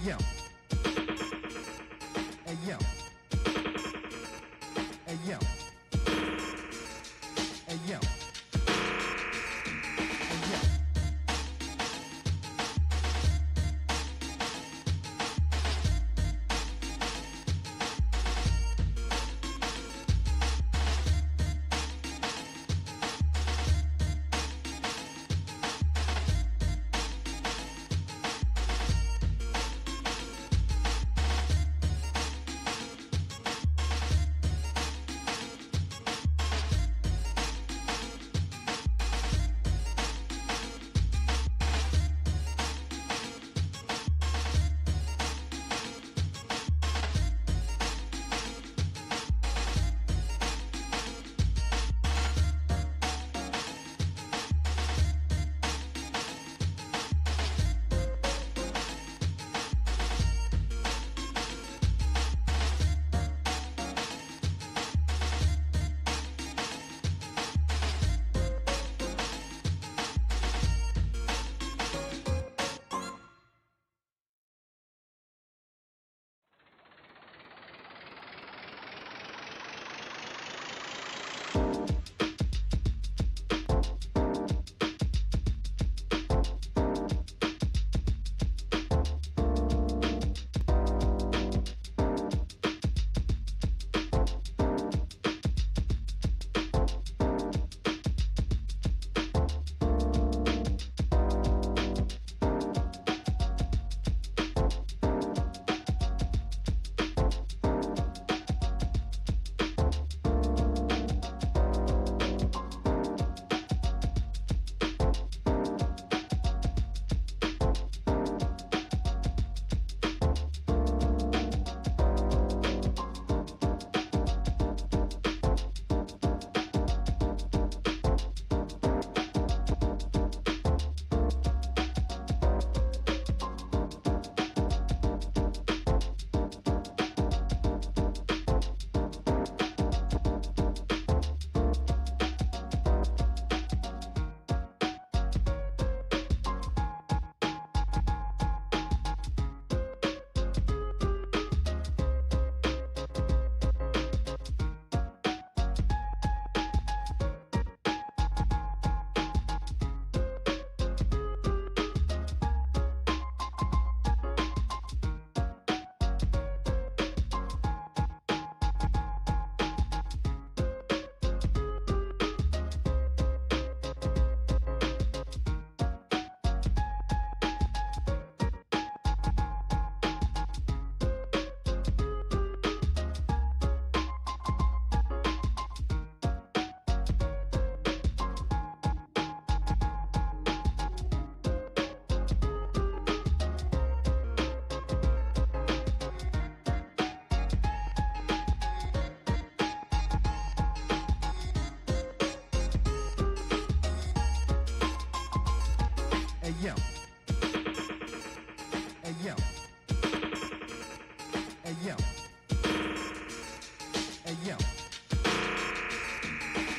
yo. Hey yo. Hey yo. Hey yo. Hey yo. Hey yo. Hey yo. Hey yo.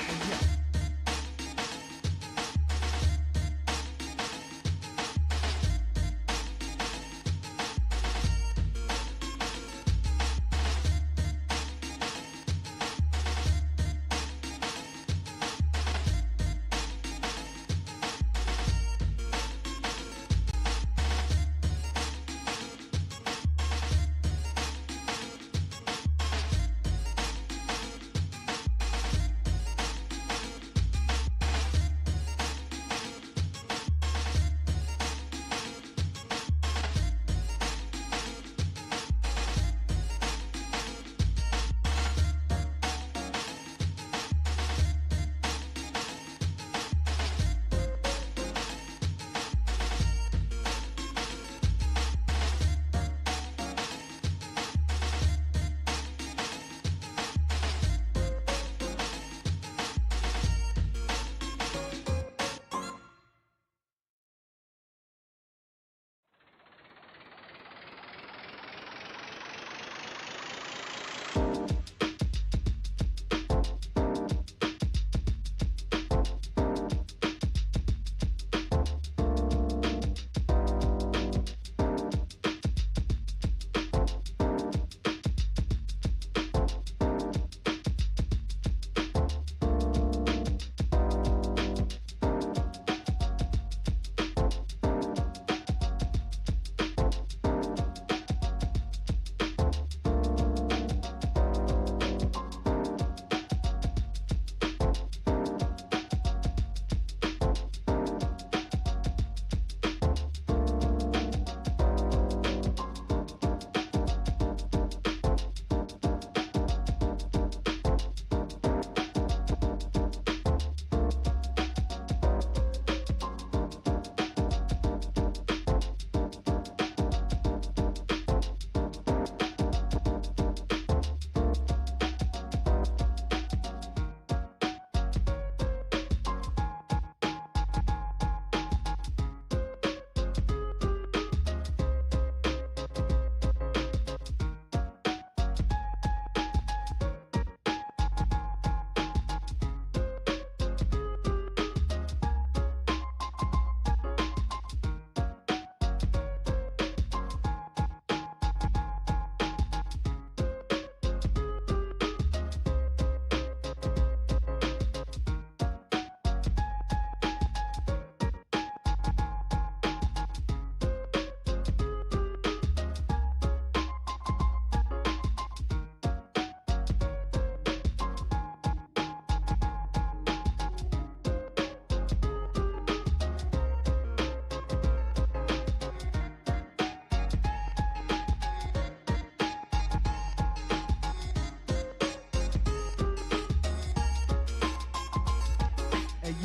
Hey yo.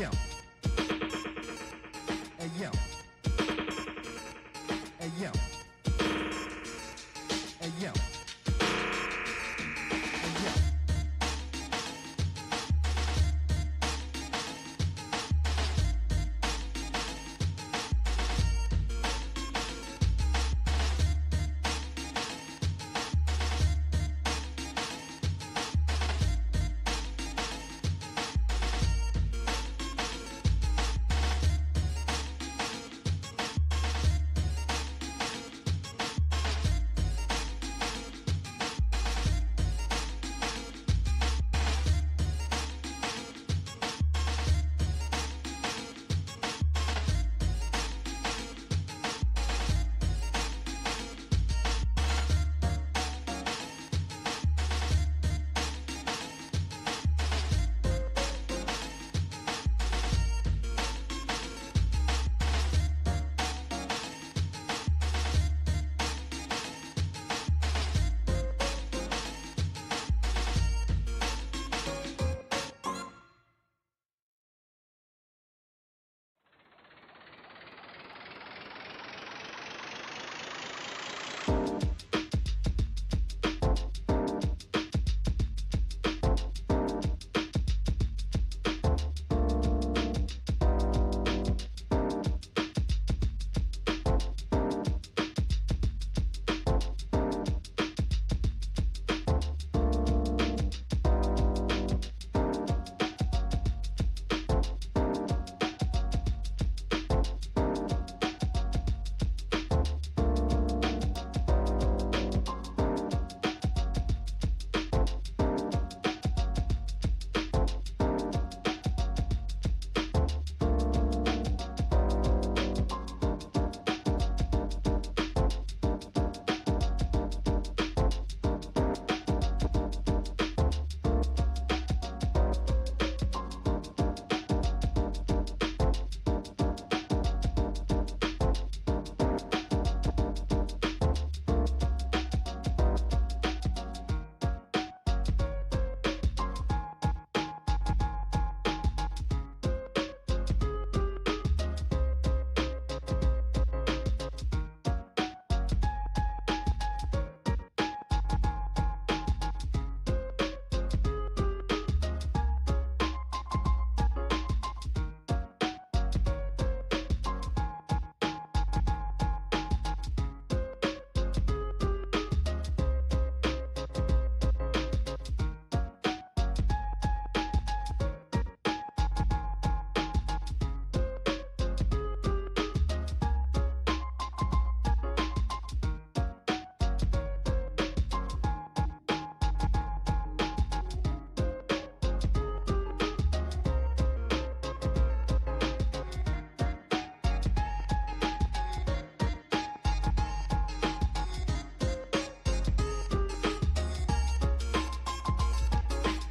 yo. Hey yo. Hey yo. Hey yo.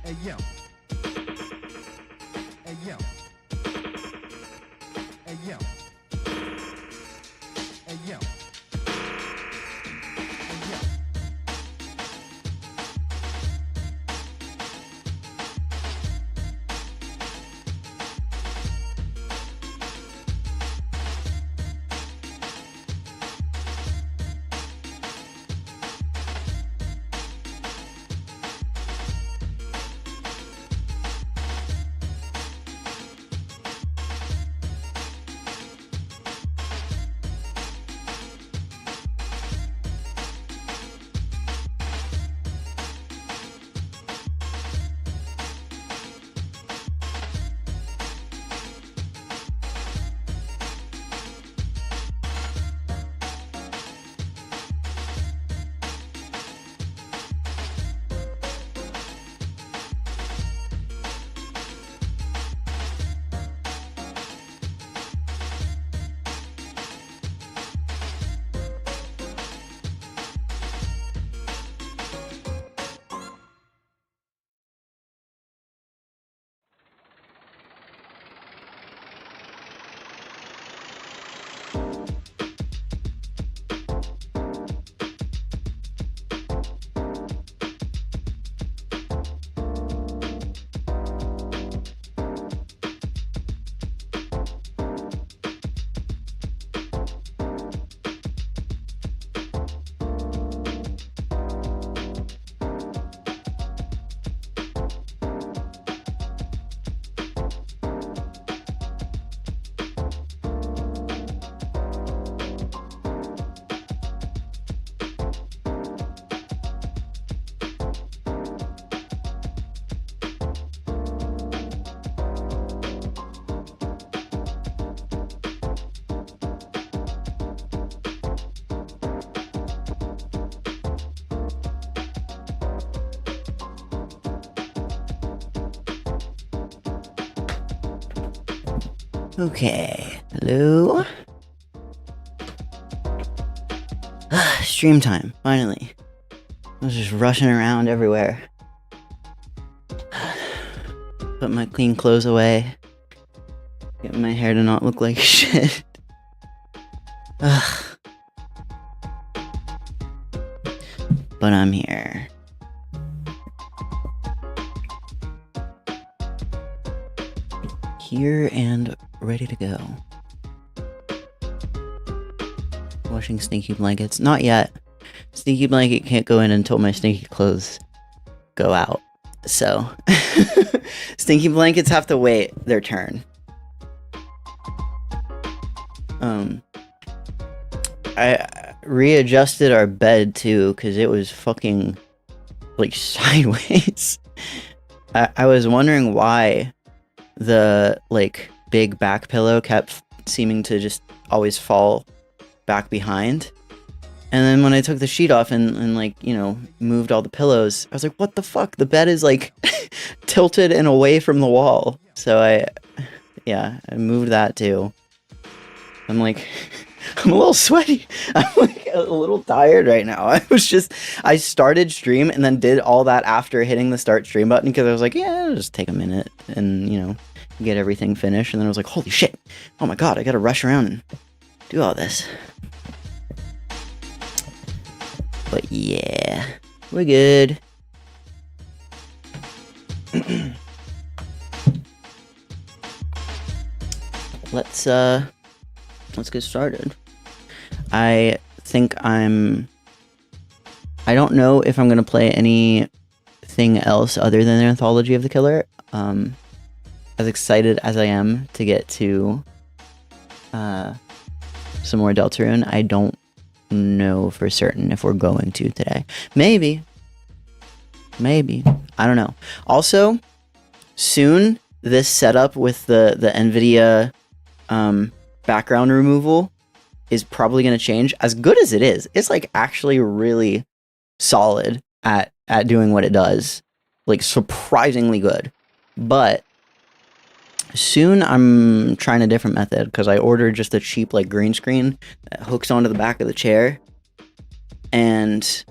Hey yo. Hey yo. Hey yo. Hey yo. Hey yo. Okay, hello. Stream time, finally. I was just rushing around everywhere. Put my clean clothes away. Get my hair to not look like shit. Ugh. But I'm here. Here and ready to go. Washing stinky blankets. Not yet. Stinky blanket can't go in until my stinky clothes go out. So, stinky blankets have to wait their turn. I readjusted our bed too, because it was fucking, like, sideways. I was wondering why the, like, big back pillow kept seeming to just always fall back behind. And then when I took the sheet off and like, you know, moved all the pillows, I was like, what the fuck? The bed is, like, tilted and away from the wall. So I moved that too. I'm like, I'm a little sweaty. I'm like a little tired right now. I started stream and then did all that after hitting the start stream button because I was like, yeah, it'll just take a minute and, you know, get everything finished. And then I was like, holy shit. Oh my God, I gotta rush around and do all this. But yeah, we're good. Let's get started. I think I don't know if I'm gonna play anything else other than the Anthology of the Killer. As excited as I am to get to some more Deltarune, I don't know for certain if we're going to today. Maybe. I don't know. Also, soon this setup with the NVIDIA background removal is probably going to change. As good as it is, it's like actually really solid at doing what it does. Like surprisingly good. But soon I'm trying a different method because I ordered just a cheap like green screen that hooks onto the back of the chair. And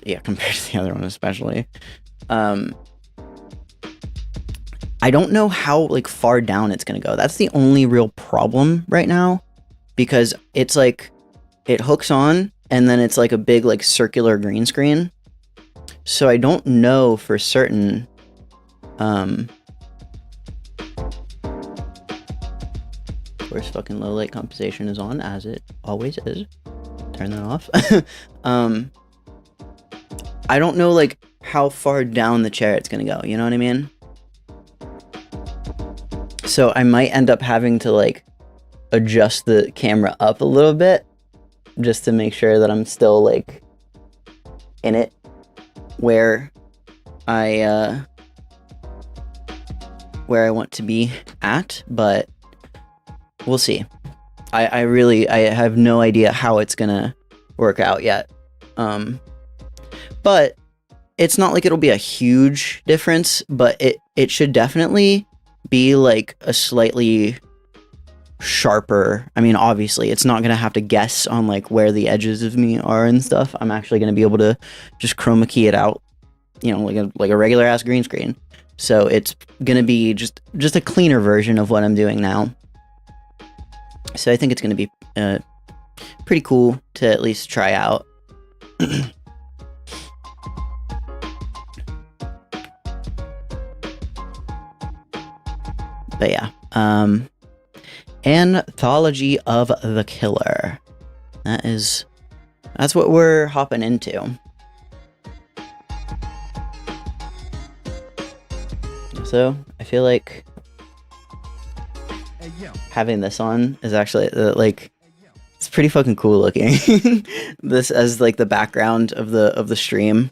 yeah, compared to the other one especially. I don't know how like far down it's gonna go. That's the only real problem right now, because it's like it hooks on and then it's like a big like circular green screen. So I don't know for certain. Of course, fucking low light compensation is on, as it always is. Turn that off. I don't know like how far down the chair it's gonna go. You know what I mean? So I might end up having to like adjust the camera up a little bit just to make sure that I'm still like in it where I want to be at, but we'll see. I have no idea how it's gonna work out yet. But it's not like it'll be a huge difference, but it should definitely be like a slightly sharper. I mean, obviously it's not gonna have to guess on like where the edges of me are and stuff. I'm actually gonna be able to just chroma key it out, you know, like a regular ass green screen. So it's gonna be just a cleaner version of what I'm doing now. So I think it's gonna be pretty cool to at least try out. But yeah, Anthology of the Killer. That's what we're hopping into. So I feel like having this on is actually like it's pretty fucking cool looking. This as like the background of the stream.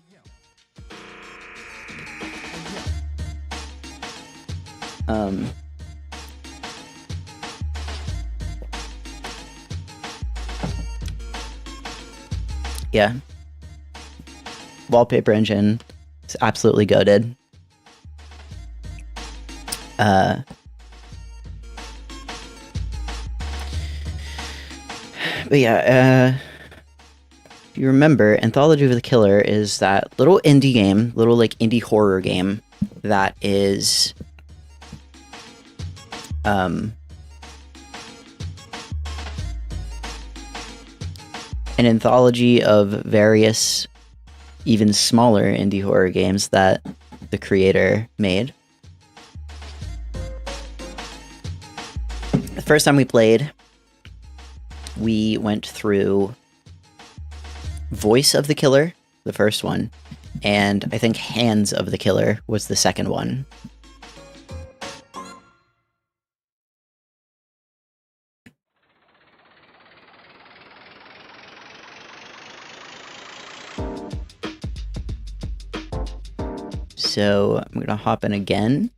Yeah. Wallpaper engine is absolutely goated. But yeah, if you remember, Anthology of the Killer is that little indie game, little like indie horror game that is an anthology of various even smaller indie horror games that the creator made. The first time we played, we went through Voice of the Killer, the first one, and I think Hands of the Killer was the second one. So I'm gonna hop in again.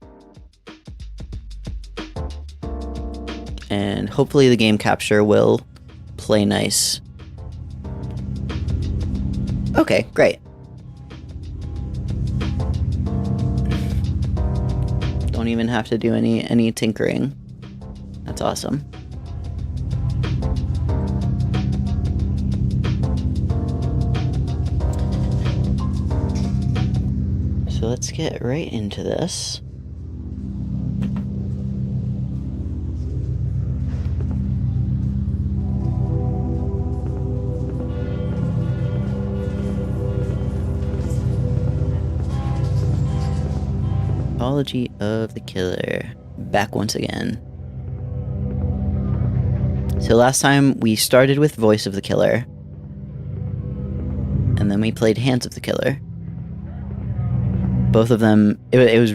And hopefully the game capture will play nice. Okay, great. Don't even have to do any tinkering. That's awesome. So let's get right into this. Anthology of the Killer. Back once again. So last time we started with Voice of the Killer. And then we played Hands of the Killer. Both of them, it was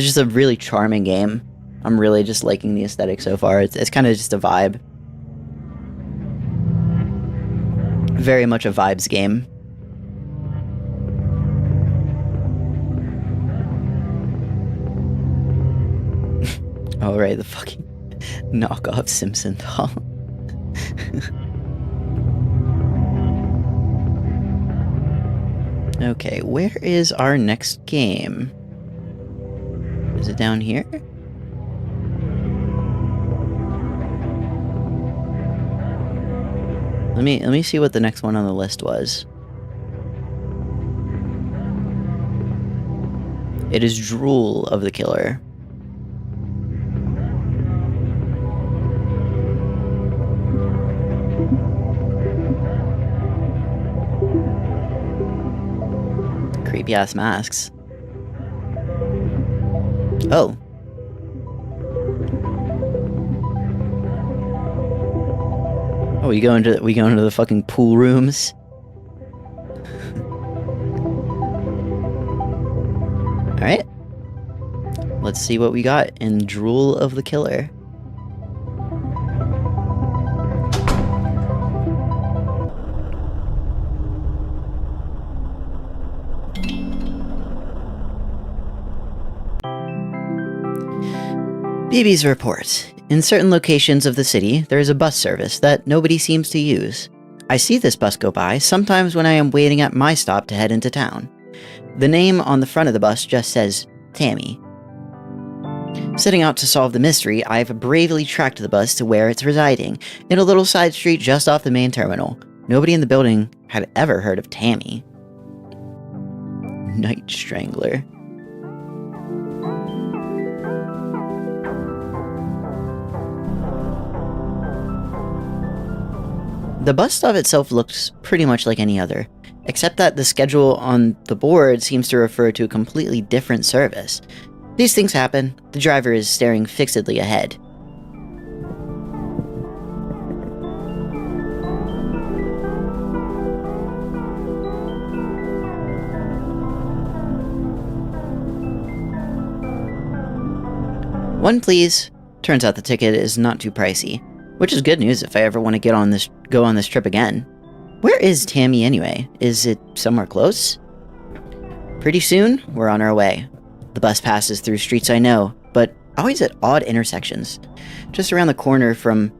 just a really charming game. I'm really just liking the aesthetic so far. It's kind of just a vibe. Very much a vibes game. Oh, right, the fucking knockoff Simpson doll. Okay, where is our next game? Is it down here? Let me see what the next one on the list was. It is Drool of the Killer. Creepy ass masks. Oh. Oh, we go into the fucking pool rooms. All right. Let's see what we got in Drool of the Killer. BB's report. In certain locations of the city, there is a bus service that nobody seems to use. I see this bus go by sometimes when I am waiting at my stop to head into town. The name on the front of the bus just says Tammy. Setting out to solve the mystery, I've bravely tracked the bus to where it's residing, in a little side street just off the main terminal. Nobody in the building had ever heard of Tammy. Night Strangler. The bus stop itself looks pretty much like any other, except that the schedule on the board seems to refer to a completely different service. These things happen. The driver is staring fixedly ahead. One, please. Turns out the ticket is not too pricey, which is good news if I ever want to go on this trip again. Where is Tammy anyway? Is it somewhere close? Pretty soon, we're on our way. The bus passes through streets I know, but always at odd intersections, just around the corner from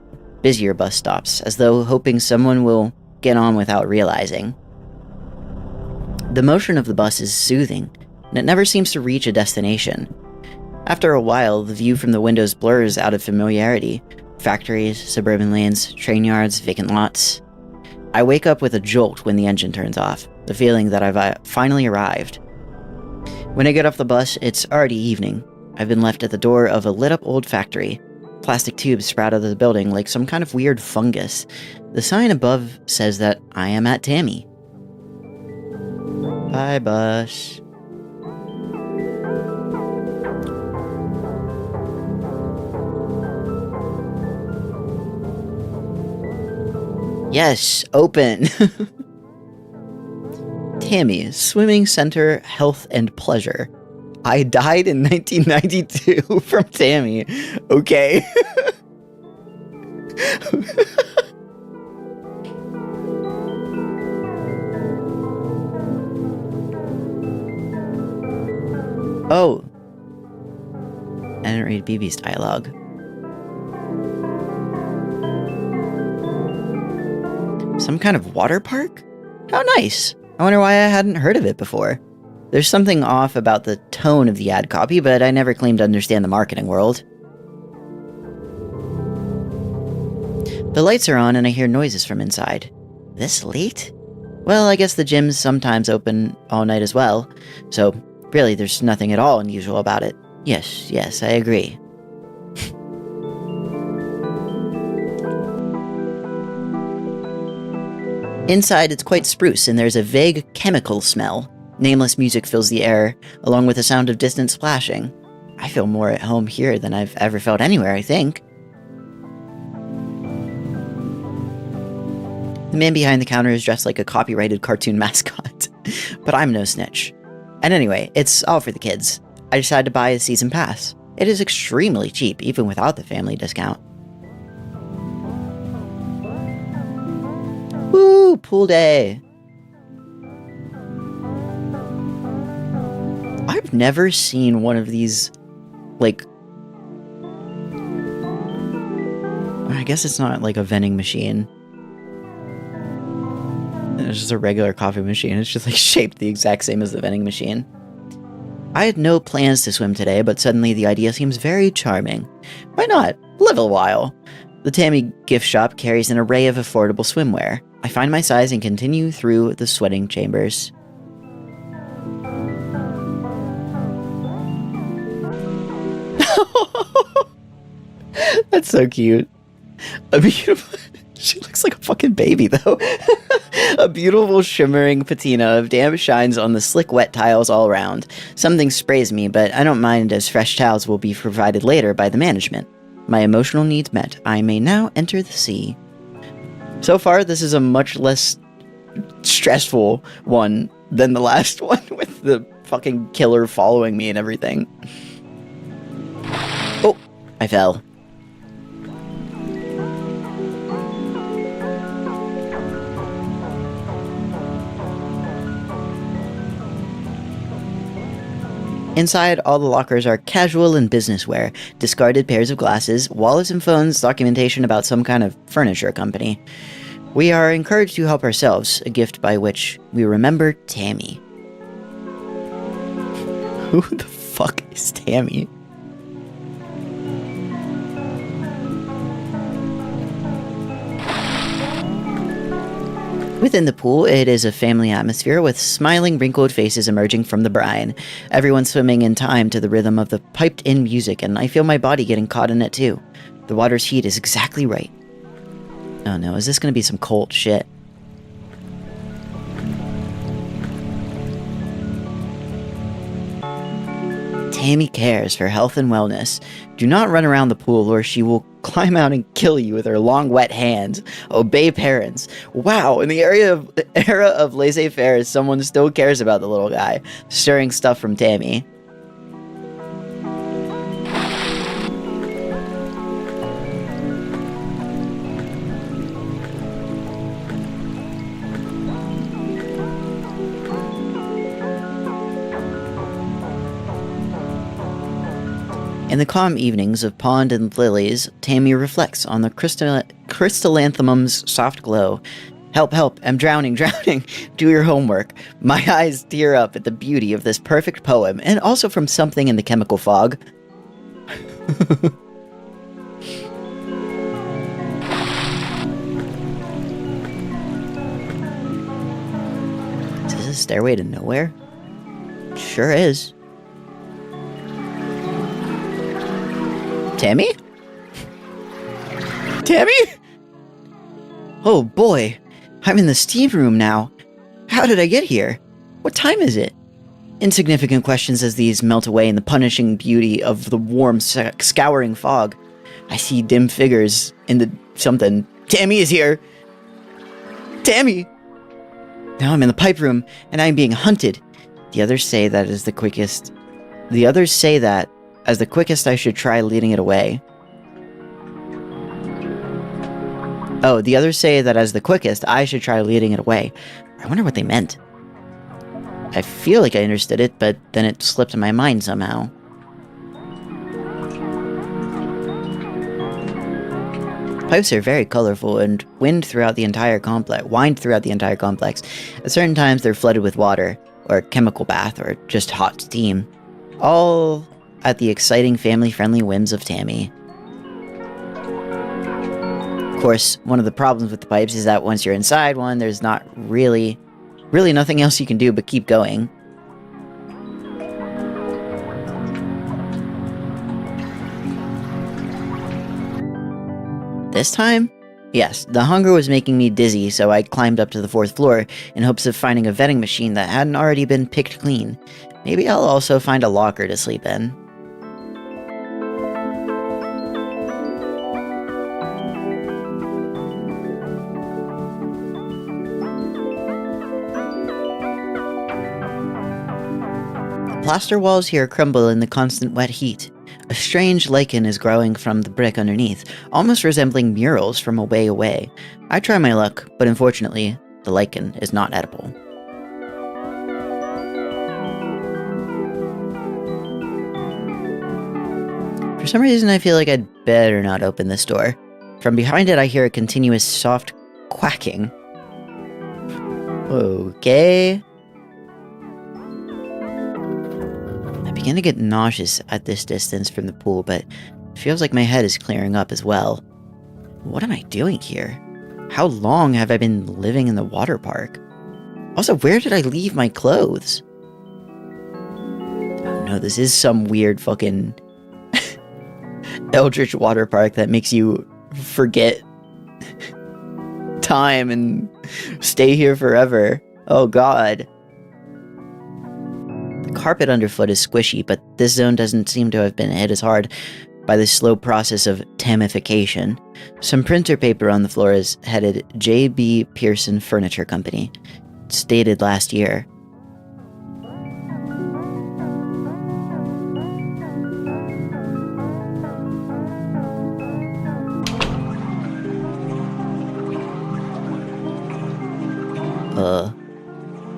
busier bus stops, as though hoping someone will get on without realizing. The motion of the bus is soothing, and it never seems to reach a destination. After a while, the view from the windows blurs out of familiarity. Factories, suburban lanes, train yards, vacant lots. I wake up with a jolt when the engine turns off, the feeling that I've finally arrived. When I get off the bus, it's already evening. I've been left at the door of a lit-up old factory. Plastic tubes sprout out of the building like some kind of weird fungus. The sign above says that I am at Tammy. Bye, bus. Yes, open. Tammy, Swimming Center, Health and Pleasure. I died in 1992 from Tammy. Okay. Oh. I didn't read BB's dialogue. Some kind of water park? How nice. I wonder why I hadn't heard of it before. There's something off about the tone of the ad copy, but I never claimed to understand the marketing world. The lights are on and I hear noises from inside. This late? Well, I guess the gym's sometimes open all night as well, so really there's nothing at all unusual about it. Yes, I agree. Inside, it's quite spruce, and there's a vague chemical smell. Nameless music fills the air, along with the sound of distant splashing. I feel more at home here than I've ever felt anywhere, I think. The man behind the counter is dressed like a copyrighted cartoon mascot, but I'm no snitch. And anyway, it's all for the kids. I decided to buy a season pass. It is extremely cheap, even without the family discount. Woo! Pool day! I've never seen one of these, like... I guess it's not like a vending machine. It's just a regular coffee machine. It's just like shaped the exact same as the vending machine. I had no plans to swim today, but suddenly the idea seems very charming. Why not? Live a while. The Tammy gift shop carries an array of affordable swimwear. I find my size and continue through the sweating chambers. That's so cute. A beautiful... She looks like a fucking baby, though. A beautiful shimmering patina of damp shines on the slick wet tiles all around. Something sprays me, but I don't mind as fresh towels will be provided later by the management. My emotional needs met. I may now enter the sea. So far, this is a much less stressful one than the last one with the fucking killer following me and everything. Oh, I fell. Inside, all the lockers are casual and business wear, discarded pairs of glasses, wallets and phones, documentation about some kind of furniture company. We are encouraged to help ourselves, a gift by which we remember Tammy. Who the fuck is Tammy? Within the pool, it is a family atmosphere with smiling, wrinkled faces emerging from the brine. Everyone swimming in time to the rhythm of the piped-in music, and I feel my body getting caught in it too. The water's heat is exactly right. Oh no, is this gonna be some cold shit? Tammy cares for health and wellness. Do not run around the pool or she will climb out and kill you with her long wet hands. Obey parents. Wow, in the era of laissez-faire, someone still cares about the little guy. Stirring stuff from Tammy. In the calm evenings of pond and lilies, Tammy reflects on the crystallanthemum's soft glow. Help, help, I'm drowning. Do your homework. My eyes tear up at the beauty of this perfect poem, and also from something in the chemical fog. Is this a stairway to nowhere? Sure is. Tammy? Tammy? Oh boy, I'm in the steam room now. How did I get here? What time is it? Insignificant questions as these melt away in the punishing beauty of the warm, scouring fog. I see dim figures in the something. Tammy is here! Tammy! Now I'm in the pipe room, and I'm being hunted. The others say that as the quickest I should try leading it away. Oh, the others say that as the quickest, I should try leading it away. I wonder what they meant. I feel like I understood it, but then it slipped my mind somehow. Pipes are very colorful and wind throughout the entire complex. At certain times, they're flooded with water, or a chemical bath, or just hot steam. All at the exciting, family-friendly whims of Tammy. Of course, one of the problems with the pipes is that once you're inside one, there's not really nothing else you can do but keep going. This time? Yes, the hunger was making me dizzy, so I climbed up to the 4th floor in hopes of finding a vending machine that hadn't already been picked clean. Maybe I'll also find a locker to sleep in. Plaster walls here crumble in the constant wet heat. A strange lichen is growing from the brick underneath, almost resembling murals from a way away. I try my luck, but unfortunately, the lichen is not edible. For some reason, I feel like I'd better not open this door. From behind it, I hear a continuous soft quacking. Okay. I begin to get nauseous at this distance from the pool, but it feels like my head is clearing up as well. What am I doing here? How long have I been living in the water park? Also, where did I leave my clothes? Oh no, this is some weird fucking eldritch water park that makes you forget time and stay here forever. Oh god. The carpet underfoot is squishy, but this zone doesn't seem to have been hit as hard by the slow process of tamification. Some printer paper on the floor is headed J.B. Pearson Furniture Company. It's dated last year.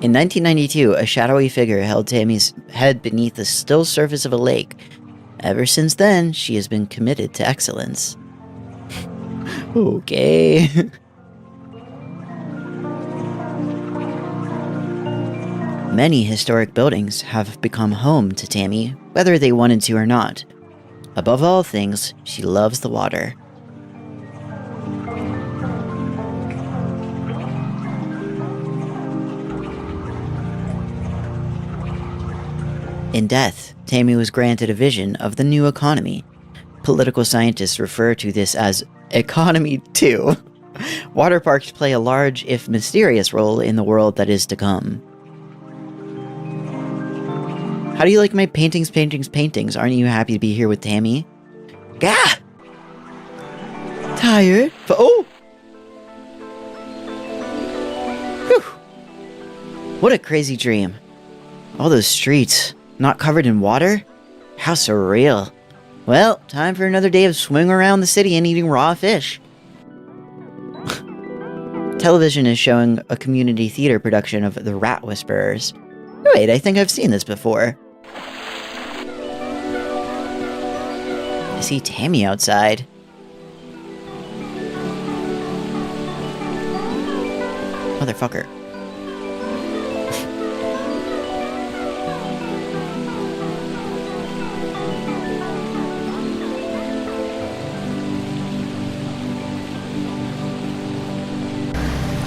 In 1992, a shadowy figure held Tammy's head beneath the still surface of a lake. Ever since then, she has been committed to excellence. Okay. Many historic buildings have become home to Tammy, whether they wanted to or not. Above all things, she loves the water. In death, Tammy was granted a vision of the new economy. Political scientists refer to this as Economy 2. Water parks play a large, if mysterious, role in the world that is to come. How do you like my paintings? Aren't you happy to be here with Tammy? Gah! Tired? Oh! Whew! What a crazy dream. All those streets, not covered in water? How surreal. Well, time for another day of swimming around the city and eating raw fish. Television is showing a community theater production of The Rat Whisperers. Wait, I think I've seen this before. I see Tammy outside. Motherfucker.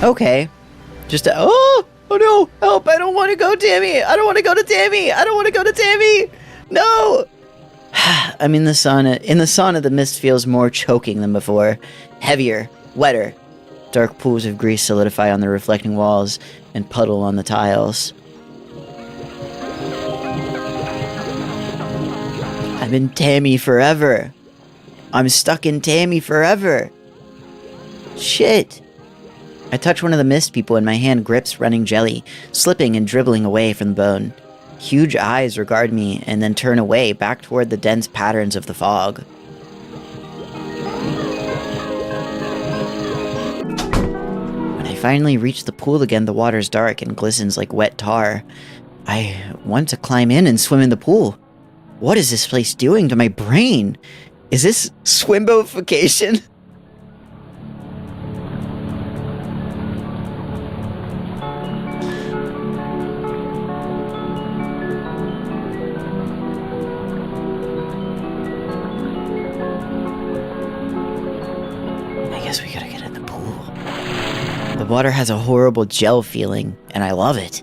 Okay. Oh no, help, I don't want to go, Tammy. I don't want to go to Tammy. I don't want to go to Tammy. No. I'm in the sauna. In the sauna, the mist feels more choking than before. Heavier, wetter. Dark pools of grease solidify on the reflecting walls and puddle on the tiles. I'm in Tammy forever. I'm stuck in Tammy forever. Shit. I touch one of the mist people and my hand grips running jelly, slipping and dribbling away from the bone. Huge eyes regard me and then turn away back toward the dense patterns of the fog. When I finally reach the pool again, the water's dark and glistens like wet tar. I want to climb in and swim in the pool. What is this place doing to my brain? Is this swimbofication? I guess we gotta get in the pool. The water has a horrible gel feeling, and I love it.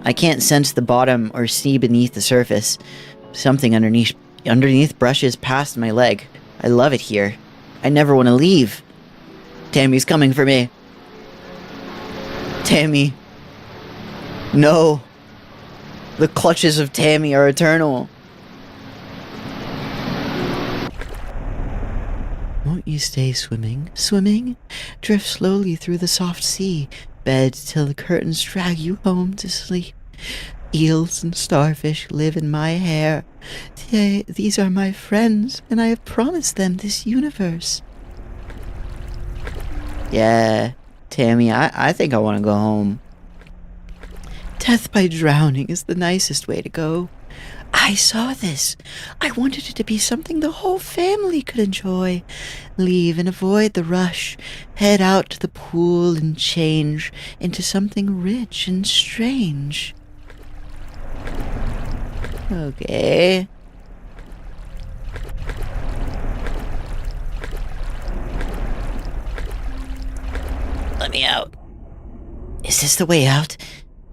I can't sense the bottom or see beneath the surface. Something underneath brushes past my leg. I love it here. I never want to leave. Tammy's coming for me. Tammy. No. The clutches of Tammy are eternal. Won't you stay swimming? Swimming? Drift slowly through the soft sea. Bed till the curtains drag you home to sleep. Eels and starfish live in my hair. These are my friends, and I have promised them this universe. Yeah, Tammy, I think I want to go home. Death by drowning is the nicest way to go. I saw this. I wanted it to be something the whole family could enjoy. Leave and avoid the rush. Head out to the pool and change into something rich and strange. Okay. Let me out. Is this the way out?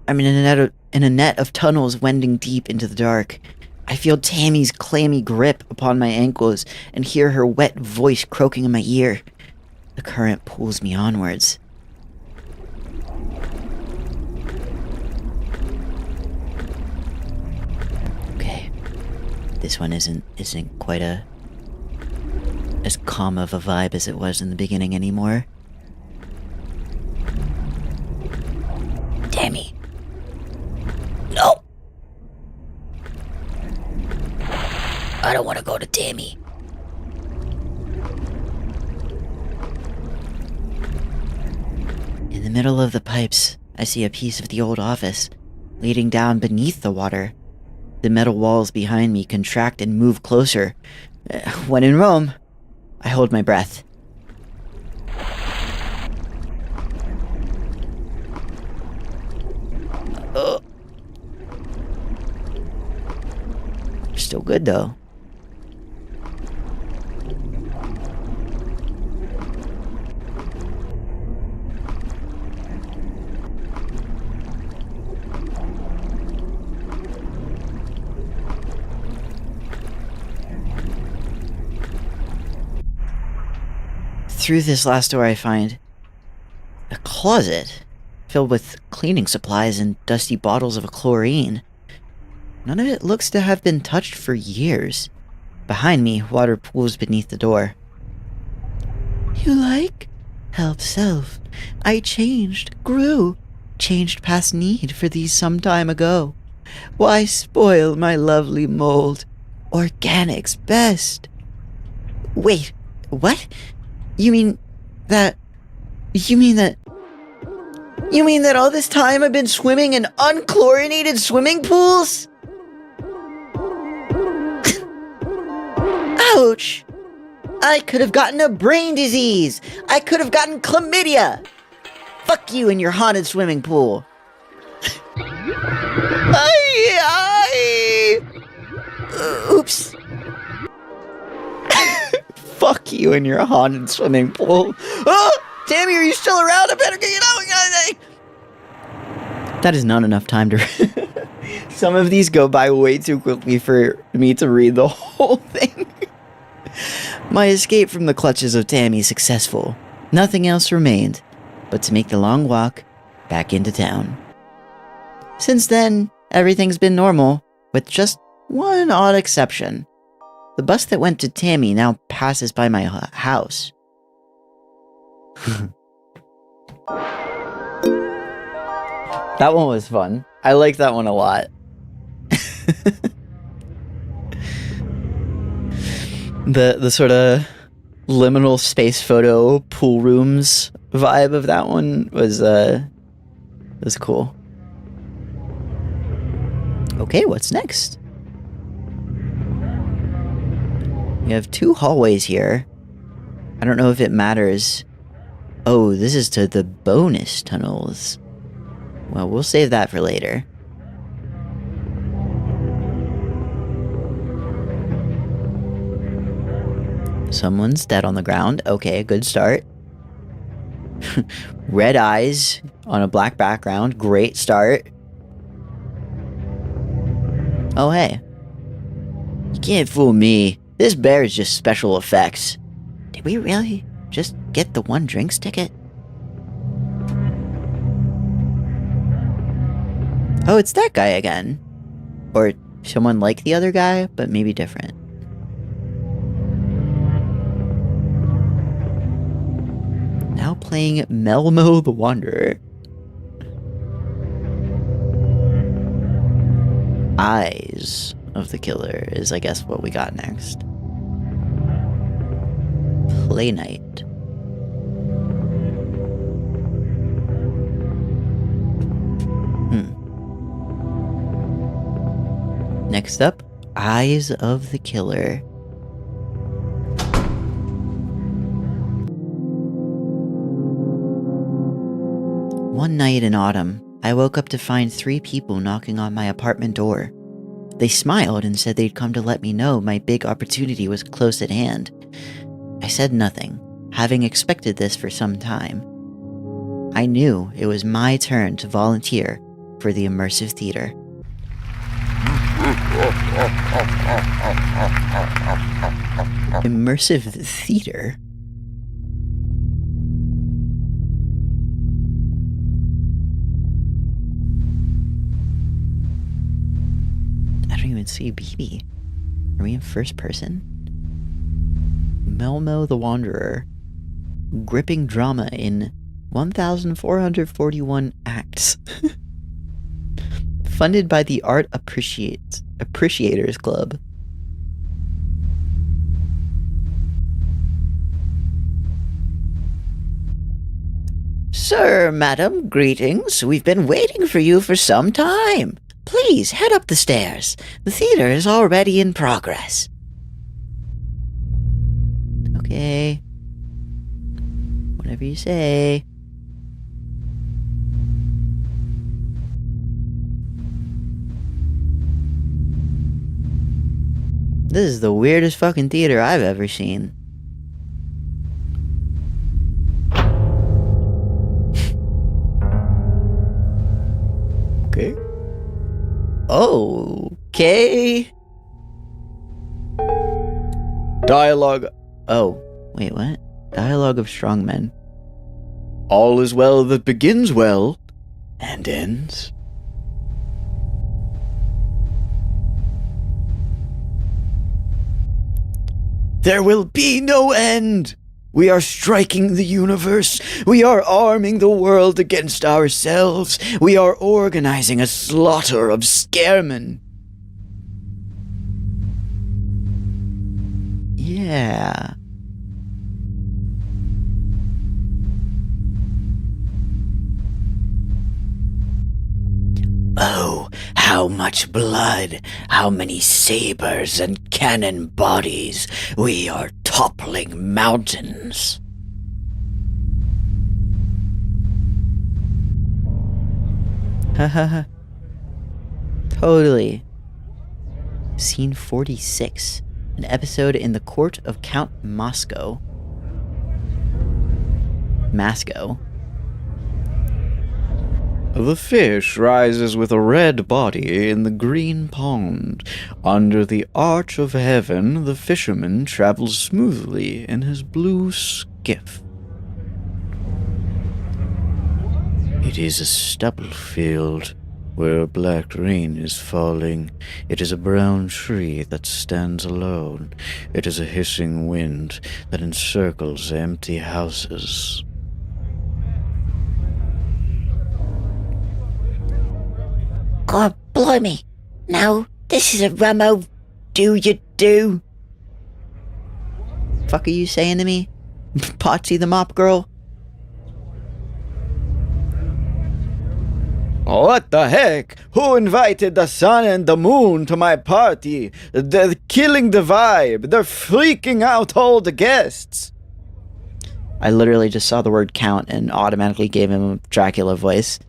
I'm in a net of tunnels wending deep into the dark. I feel Tammy's clammy grip upon my ankles and hear her wet voice croaking in my ear. The current pulls me onwards. Okay. This one isn't quite as calm of a vibe as it was in the beginning anymore. Tammy. No! I don't want to go to Tammy. In the middle of the pipes, I see a piece of the old office, leading down beneath the water. The metal walls behind me contract and move closer. When in Rome, I hold my breath. Still good, though. Through this last door I find a closet filled with cleaning supplies and dusty bottles of chlorine. None of it looks to have been touched for years. Behind me, water pools beneath the door. You like? Help self. I changed, grew, changed past need for these some time ago. Why spoil my lovely mold? Organic's best. Wait, what? You mean that all this time I've been swimming in unchlorinated swimming pools? Ouch! I could have gotten a brain disease! I could have gotten chlamydia! Fuck you and your haunted swimming pool! Oops. Fuck you and your haunted swimming pool. Oh! Tammy, are you still around? I better get out, guys! That is not enough time to... Some of these go by way too quickly for me to read the whole thing. My escape from the clutches of Tammy successful. Nothing else remained but to make the long walk back into town. Since then, everything's been normal, with just one odd exception. The bus that went to Tammy now passes by my house. That one was fun. I like that one a lot. The sort of liminal space photo pool rooms vibe of that one was cool. Okay, what's next? We have 2 hallways here. I don't know if it matters. Oh, this is to the bonus tunnels. Well, we'll save that for later. Someone's dead on the ground. Okay, good start. Red eyes on a black background. Great start. Oh, hey. You can't fool me. This bear is just special effects. Did we really just get the 1 drinks ticket? Oh, it's that guy again. Or someone like the other guy, but maybe different. Now playing Melmo the Wanderer. Eyes of the Killer is, I guess, what we got next. Play night. Next up, Eyes of the Killer. One night in autumn, I woke up to find 3 people knocking on my apartment door. They smiled and said they'd come to let me know my big opportunity was close at hand. I said nothing, having expected this for some time. I knew it was my turn to volunteer for the immersive theater. Immersive theater? I don't even see BB. Are we in first person? Melmo the Wanderer. Gripping drama in 1,441 acts. Funded by the Art Appreciators Club. Sir, madam, greetings. We've been waiting for you for some time. Please, head up the stairs. The theater is already in progress. Okay. Whatever you say. This is the weirdest fucking theater I've ever seen. Okay. Okay. Dialogue. Oh, wait, what? Dialogue of strongmen. All is well that begins well and ends. There will be no end. We are striking the universe. We are arming the world against ourselves. We are organizing a slaughter of scaremen. Yeah. Oh, how much blood, how many sabers and cannon bodies. We are toppling mountains. Haha. Totally. Scene 46. An episode in the court of Count Masco. The fish rises with a red body in the green pond. Under the arch of heaven, the fisherman travels smoothly in his blue skiff. It is a stubble field where black rain is falling. It is a brown tree that stands alone. It is a hissing wind that encircles empty houses. God blimey. Now, this is a rummo do. Fuck are you saying to me? Potsy the mop girl? What the heck? Who invited the sun and the moon to my party? They're killing the vibe. They're freaking out all the guests. I literally just saw the word count and automatically gave him a Dracula voice.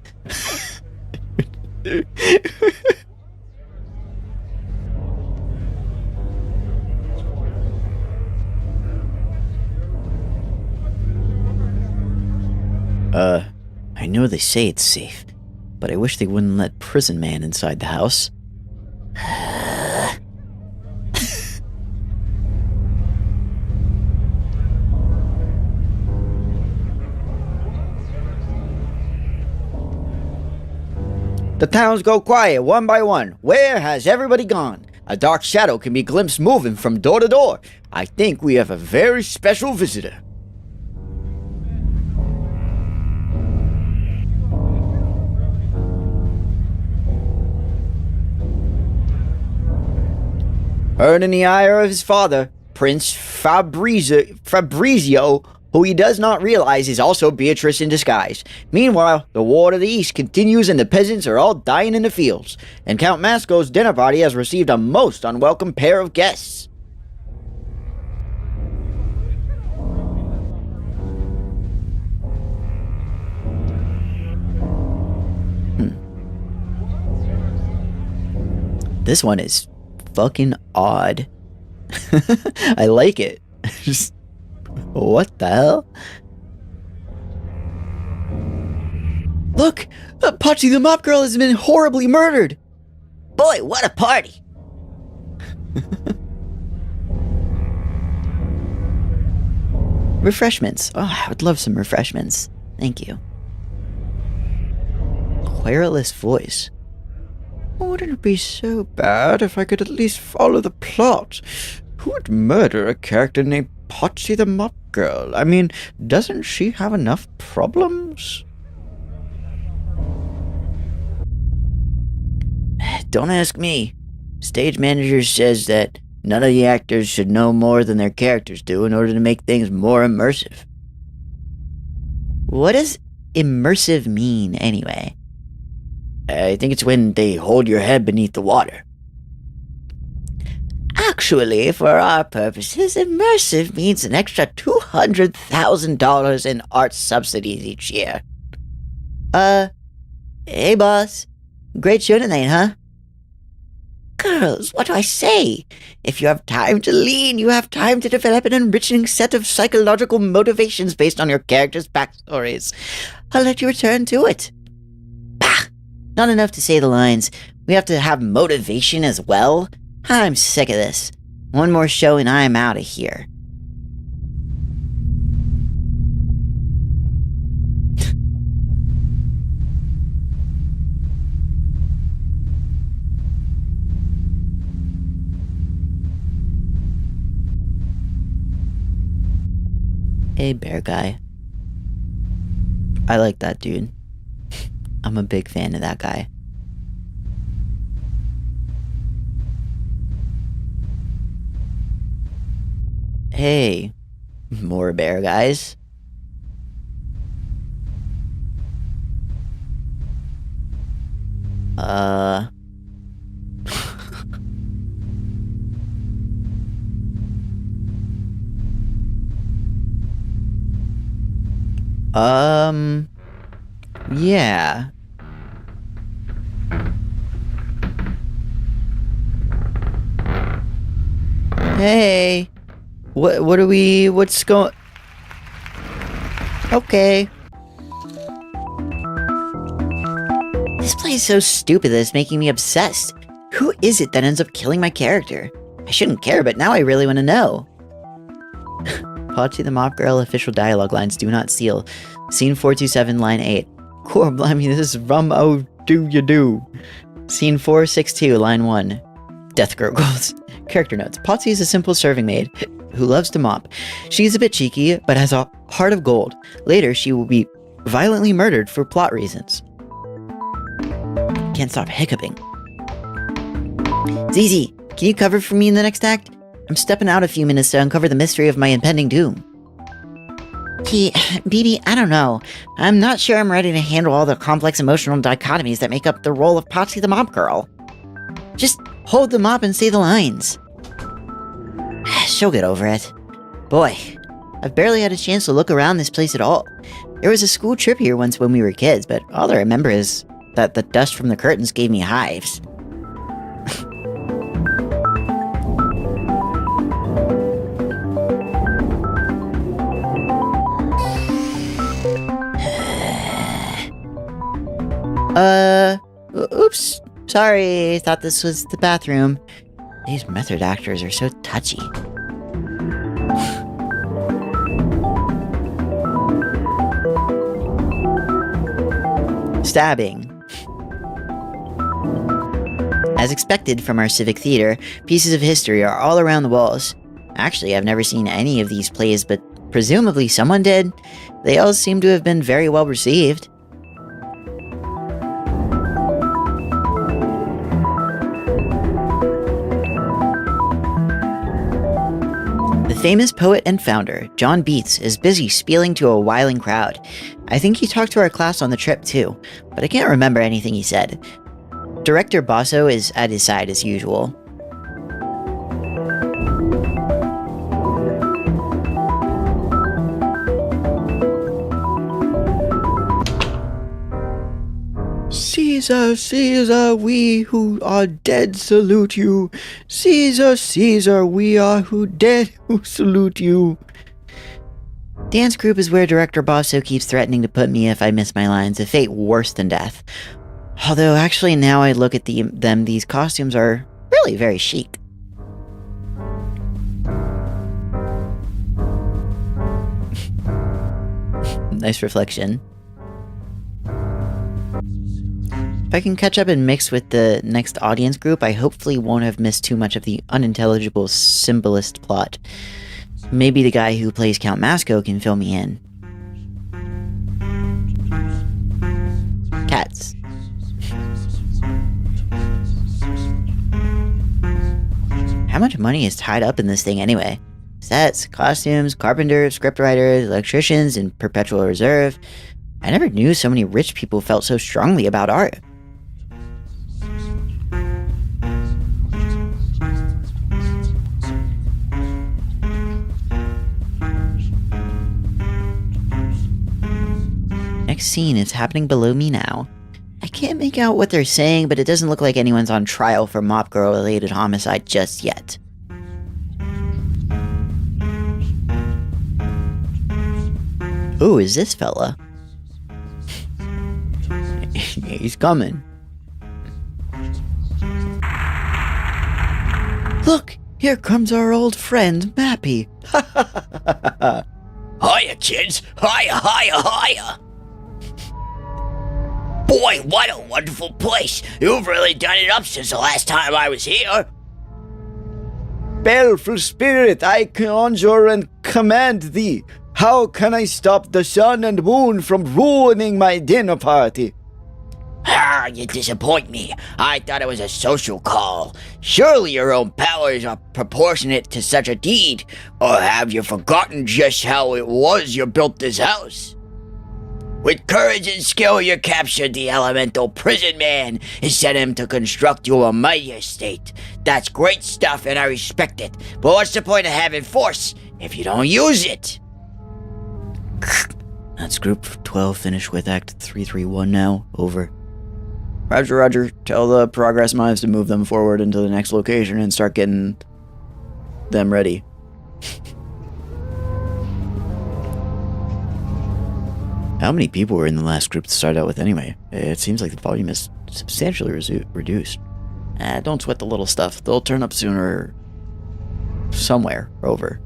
I know they say it's safe, but I wish they wouldn't let Prison Man inside the house. The towns go quiet one by one. Where has everybody gone? A dark shadow can be glimpsed moving from door to door. I think we have a very special visitor. Heard in the ire of his father, Prince Fabrizio, who he does not realize is also Beatrice in disguise. Meanwhile, the war to the east continues and the peasants are all dying in the fields, and Count Masco's dinner party has received a most unwelcome pair of guests. This one is fucking odd. I like it. Just, what the hell? Look! Patsy the Mop Girl has been horribly murdered! Boy, what a party! Refreshments. Oh, I would love some refreshments. Thank you. Querulous voice. Wouldn't it be so bad if I could at least follow the plot? Who would murder a character named Patsy the Mop Girl? I mean, doesn't she have enough problems? Don't ask me. Stage manager says that none of the actors should know more than their characters do in order to make things more immersive. What does immersive mean, anyway? I think it's when they hold your head beneath the water. Actually, for our purposes, immersive means an extra $200,000 in art subsidies each year. Hey boss. Great show tonight, huh? Girls, what do I say? If you have time to lean, you have time to develop an enriching set of psychological motivations based on your characters' backstories. I'll let you return to it. Bah! Not enough to say the lines. We have to have motivation as well? I'm sick of this. One more show and I'm out of here. Hey, bear guy. I like that dude. I'm a big fan of that guy. Hey, more bear guys. Yeah. Hey. What are we, what's going... Okay. This play is so stupid that it's making me obsessed. Who is it that ends up killing my character? I shouldn't care, but now I really want to know. Patsy the Mop Girl official dialogue lines do not steal. Scene 427, line 8. Core blimey, this is from Oh Do You Do. Scene 462, line 1. Death gurgles. Character notes. Patsy is a simple serving maid who loves to mop. She's a bit cheeky, but has a heart of gold. Later, she will be violently murdered for plot reasons. Can't stop hiccuping. Zizi, can you cover for me in the next act? I'm stepping out a few minutes to uncover the mystery of my impending doom. Gee, BB, I don't know. I'm not sure I'm ready to handle all the complex emotional dichotomies that make up the role of Patsy the Mop Girl. Just hold the mop and say the lines. She'll get over it. Boy, I've barely had a chance to look around this place at all. There was a school trip here once when we were kids, but all I remember is that the dust from the curtains gave me hives. Oops. Sorry, thought this was the bathroom. These method actors are so touchy. Stabbing. As expected from our civic theater, pieces of history are all around the walls. Actually, I've never seen any of these plays, but presumably someone did. They all seem to have been very well received. The famous poet and founder, John Beats, is busy spieling to a whiling crowd. I think he talked to our class on the trip too, but I can't remember anything he said. Director Basso is at his side as usual. Caesar, Caesar, we who are dead salute you. Caesar, Caesar, we are who dead who salute you. Dance group is where Director Basso keeps threatening to put me if I miss my lines, a fate worse than death. Although actually now I look at them, these costumes are really very chic. Nice reflection. If I can catch up and mix with the next audience group, I hopefully won't have missed too much of the unintelligible symbolist plot. Maybe the guy who plays Count Masco can fill me in. Cats. How much money is tied up in this thing anyway? Sets, costumes, carpenters, scriptwriters, electricians, and perpetual reserve. I never knew so many rich people felt so strongly about art. Next scene is happening below me now. I can't make out what they're saying, but it doesn't look like anyone's on trial for Mop Girl-related homicide just yet. Who is this fella? He's coming. Look, here comes our old friend, Mappy. Hiya, kids. Hiya, hiya, hiya. Boy, what a wonderful place. You've really done it up since the last time I was here. Baleful spirit, I conjure and command thee. How can I stop the sun and moon from ruining my dinner party? Ah, you disappoint me. I thought it was a social call. Surely your own powers are proportionate to such a deed. Or have you forgotten just how it was you built this house? With courage and skill you captured the elemental prison man and set him to construct you a mighty estate. That's great stuff and I respect it. But what's the point of having force if you don't use it? That's group 12 finished with Act 331 now. Over. Roger, roger. Tell the progress mines to move them forward into the next location and start getting them ready. How many people were in the last group to start out with anyway? It seems like the volume is substantially reduced. Don't sweat the little stuff. They'll turn up sooner. Somewhere. Over.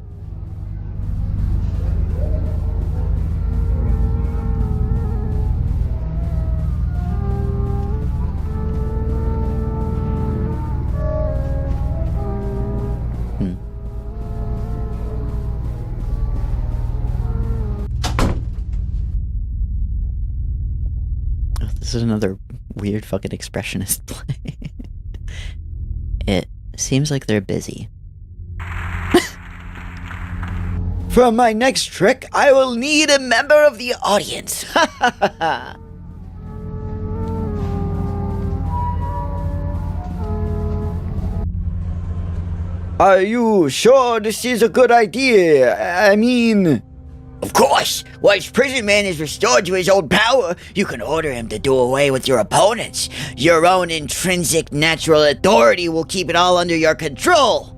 This is another weird fucking expressionist play. It seems like they're busy. For my next trick, I will need a member of the audience. Are you sure this is a good idea? I mean... Of course! Once Prison Man is restored to his old power, you can order him to do away with your opponents. Your own intrinsic natural authority will keep it all under your control.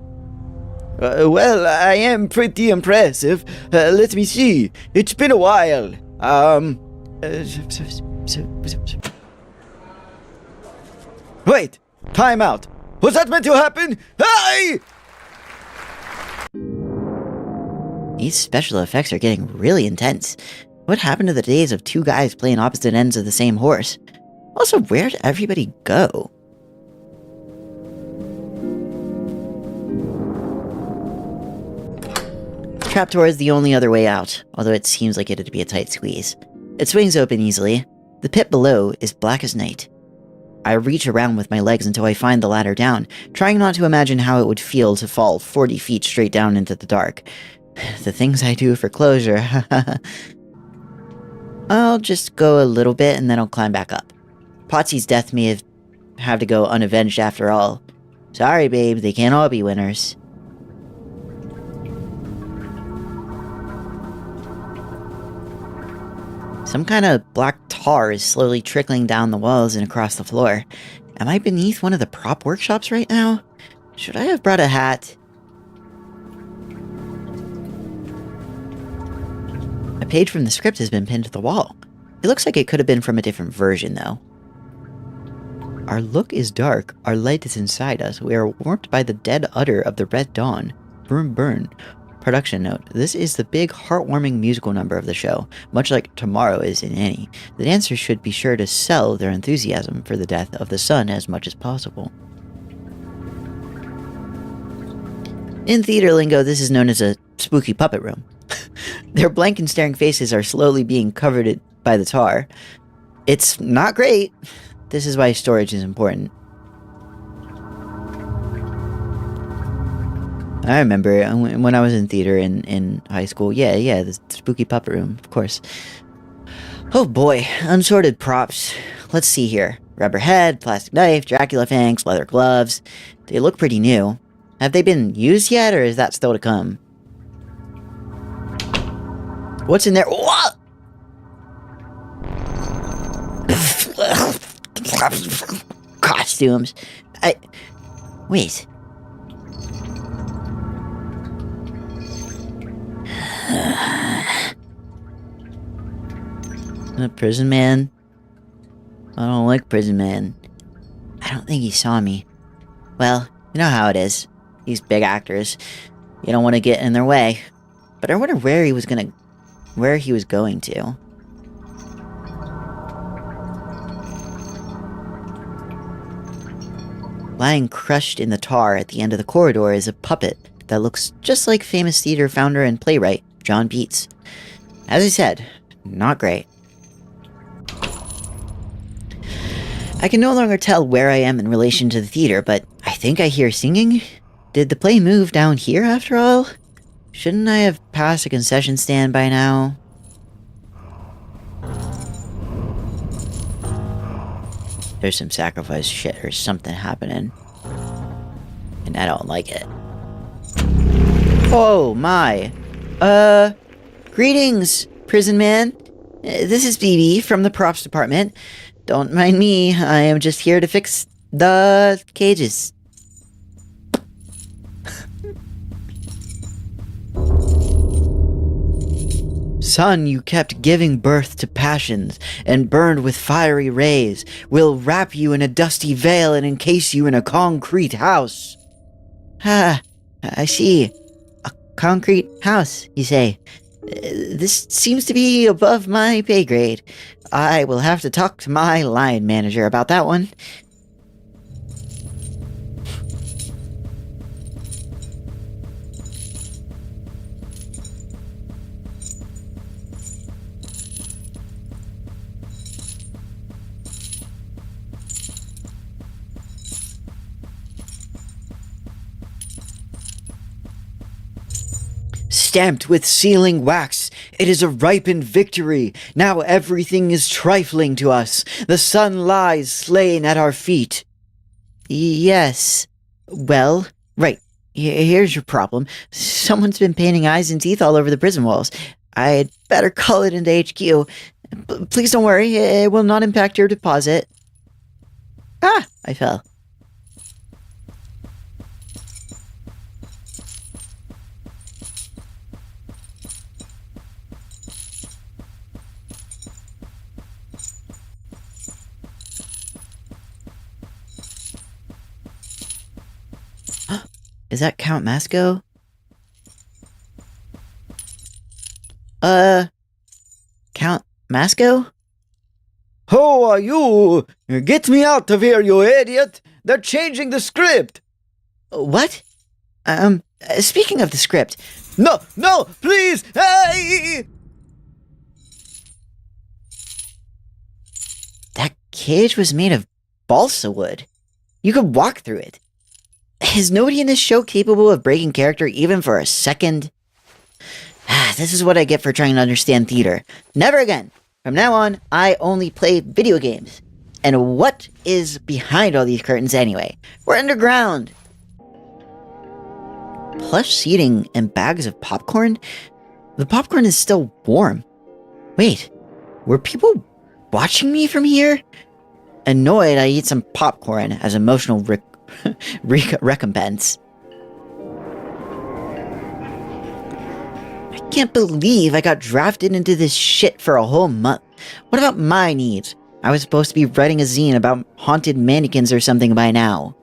Well, I am pretty impressive. Let me see. It's been a while. Wait! Time out! Was that meant to happen? Hey! These special effects are getting really intense. What happened to the days of two guys playing opposite ends of the same horse? Also, where'd everybody go? Trapdoor is the only other way out, although it seems like it'd be a tight squeeze. It swings open easily. The pit below is black as night. I reach around with my legs until I find the ladder down, trying not to imagine how it would feel to fall 40 feet straight down into the dark. The things I do for closure. I'll just go a little bit and then I'll climb back up. Potsy's death may have to go unavenged after all. Sorry, babe, they can't all be winners. Some kind of black tar is slowly trickling down the walls and across the floor. Am I beneath one of the prop workshops right now? Should I have brought a hat? A page from the script has been pinned to the wall. It looks like it could have been from a different version, though. Our look is dark, our light is inside us. We are warped by the dead udder of the red dawn. Burn, burn. Production note, this is the big, heartwarming musical number of the show, much like Tomorrow is in Annie. The dancers should be sure to sell their enthusiasm for the death of the sun as much as possible. In theater lingo, this is known as a spooky puppet room. Their blank and staring faces are slowly being covered by the tar. It's not great. This is why storage is important. I remember when I was in theater in high school. Yeah, the spooky puppet room, of course. Oh boy, unsorted props. Let's see here. Rubber head, plastic knife, Dracula fangs, leather gloves. They look pretty new. Have they been used yet, or is that still to come? What's in there? What? Costumes. Wait. A prison man? I don't like prison man. I don't think he saw me. Well, you know how it is. These big actors. You don't want to get in their way. But I wonder where he was going to. Lying crushed in the tar at the end of the corridor is a puppet that looks just like famous theater founder and playwright John Beats. As I said, not great. I can no longer tell where I am in relation to the theater, but I think I hear singing. Did the play move down here after all? Shouldn't I have passed a concession stand by now? There's some sacrifice shit or something happening. And I don't like it. Oh my. Greetings, prison man. This is BB from the props department. Don't mind me, I am just here to fix the cages. Sun, you kept giving birth to passions, and burned with fiery rays, will wrap you in a dusty veil and encase you in a concrete house. Ah, I see. A concrete house, you say. This seems to be above my pay grade. I will have to talk to my line manager about that one. Stamped with sealing wax, it is a ripened victory. Now everything is trifling to us. The sun lies slain at our feet. Yes. Well, right. Here's your problem. Someone's been painting eyes and teeth all over the prison walls. I'd better call it into HQ. Please don't worry. It will not impact your deposit. Ah, I fell. Is that Count Masco? Count Masco? Who are you? Get me out of here, you idiot! They're changing the script! What? Speaking of the script. No, no, please! Hey! That cage was made of balsa wood. You could walk through it. Is nobody in this show capable of breaking character even for a second? This is what I get for trying to understand theater. Never again. From now on, I only play video games. And what is behind all these curtains anyway? We're underground. Plush seating and bags of popcorn? The popcorn is still warm. Wait, were people watching me from here? Annoyed, I eat some popcorn as emotional recompense. I can't believe I got drafted into this shit for a whole month. What about my needs? I was supposed to be writing a zine about haunted mannequins or something by now.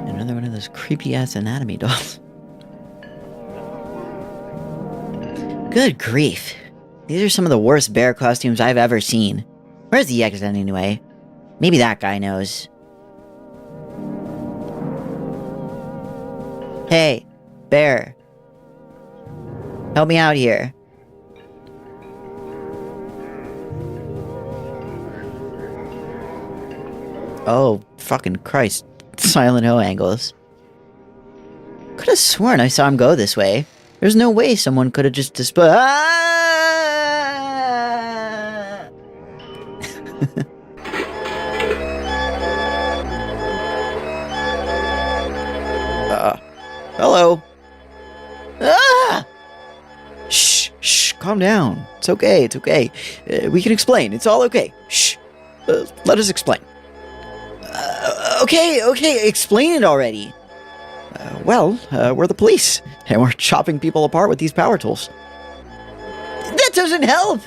Another one of those creepy-ass anatomy dolls. Good grief. These are some of the worst bear costumes I've ever seen. Where's the exit anyway? Maybe that guy knows. Hey, bear. Help me out here. Oh, fucking Christ. Silent Hill angles. Could have sworn I saw him go this way. There's no way someone could have just Hello. Shh, calm down. It's okay, it's okay. We can explain. It's all okay. Shh. Let us explain. Okay, explain it already. We're the police, and we're chopping people apart with these power tools. That doesn't help!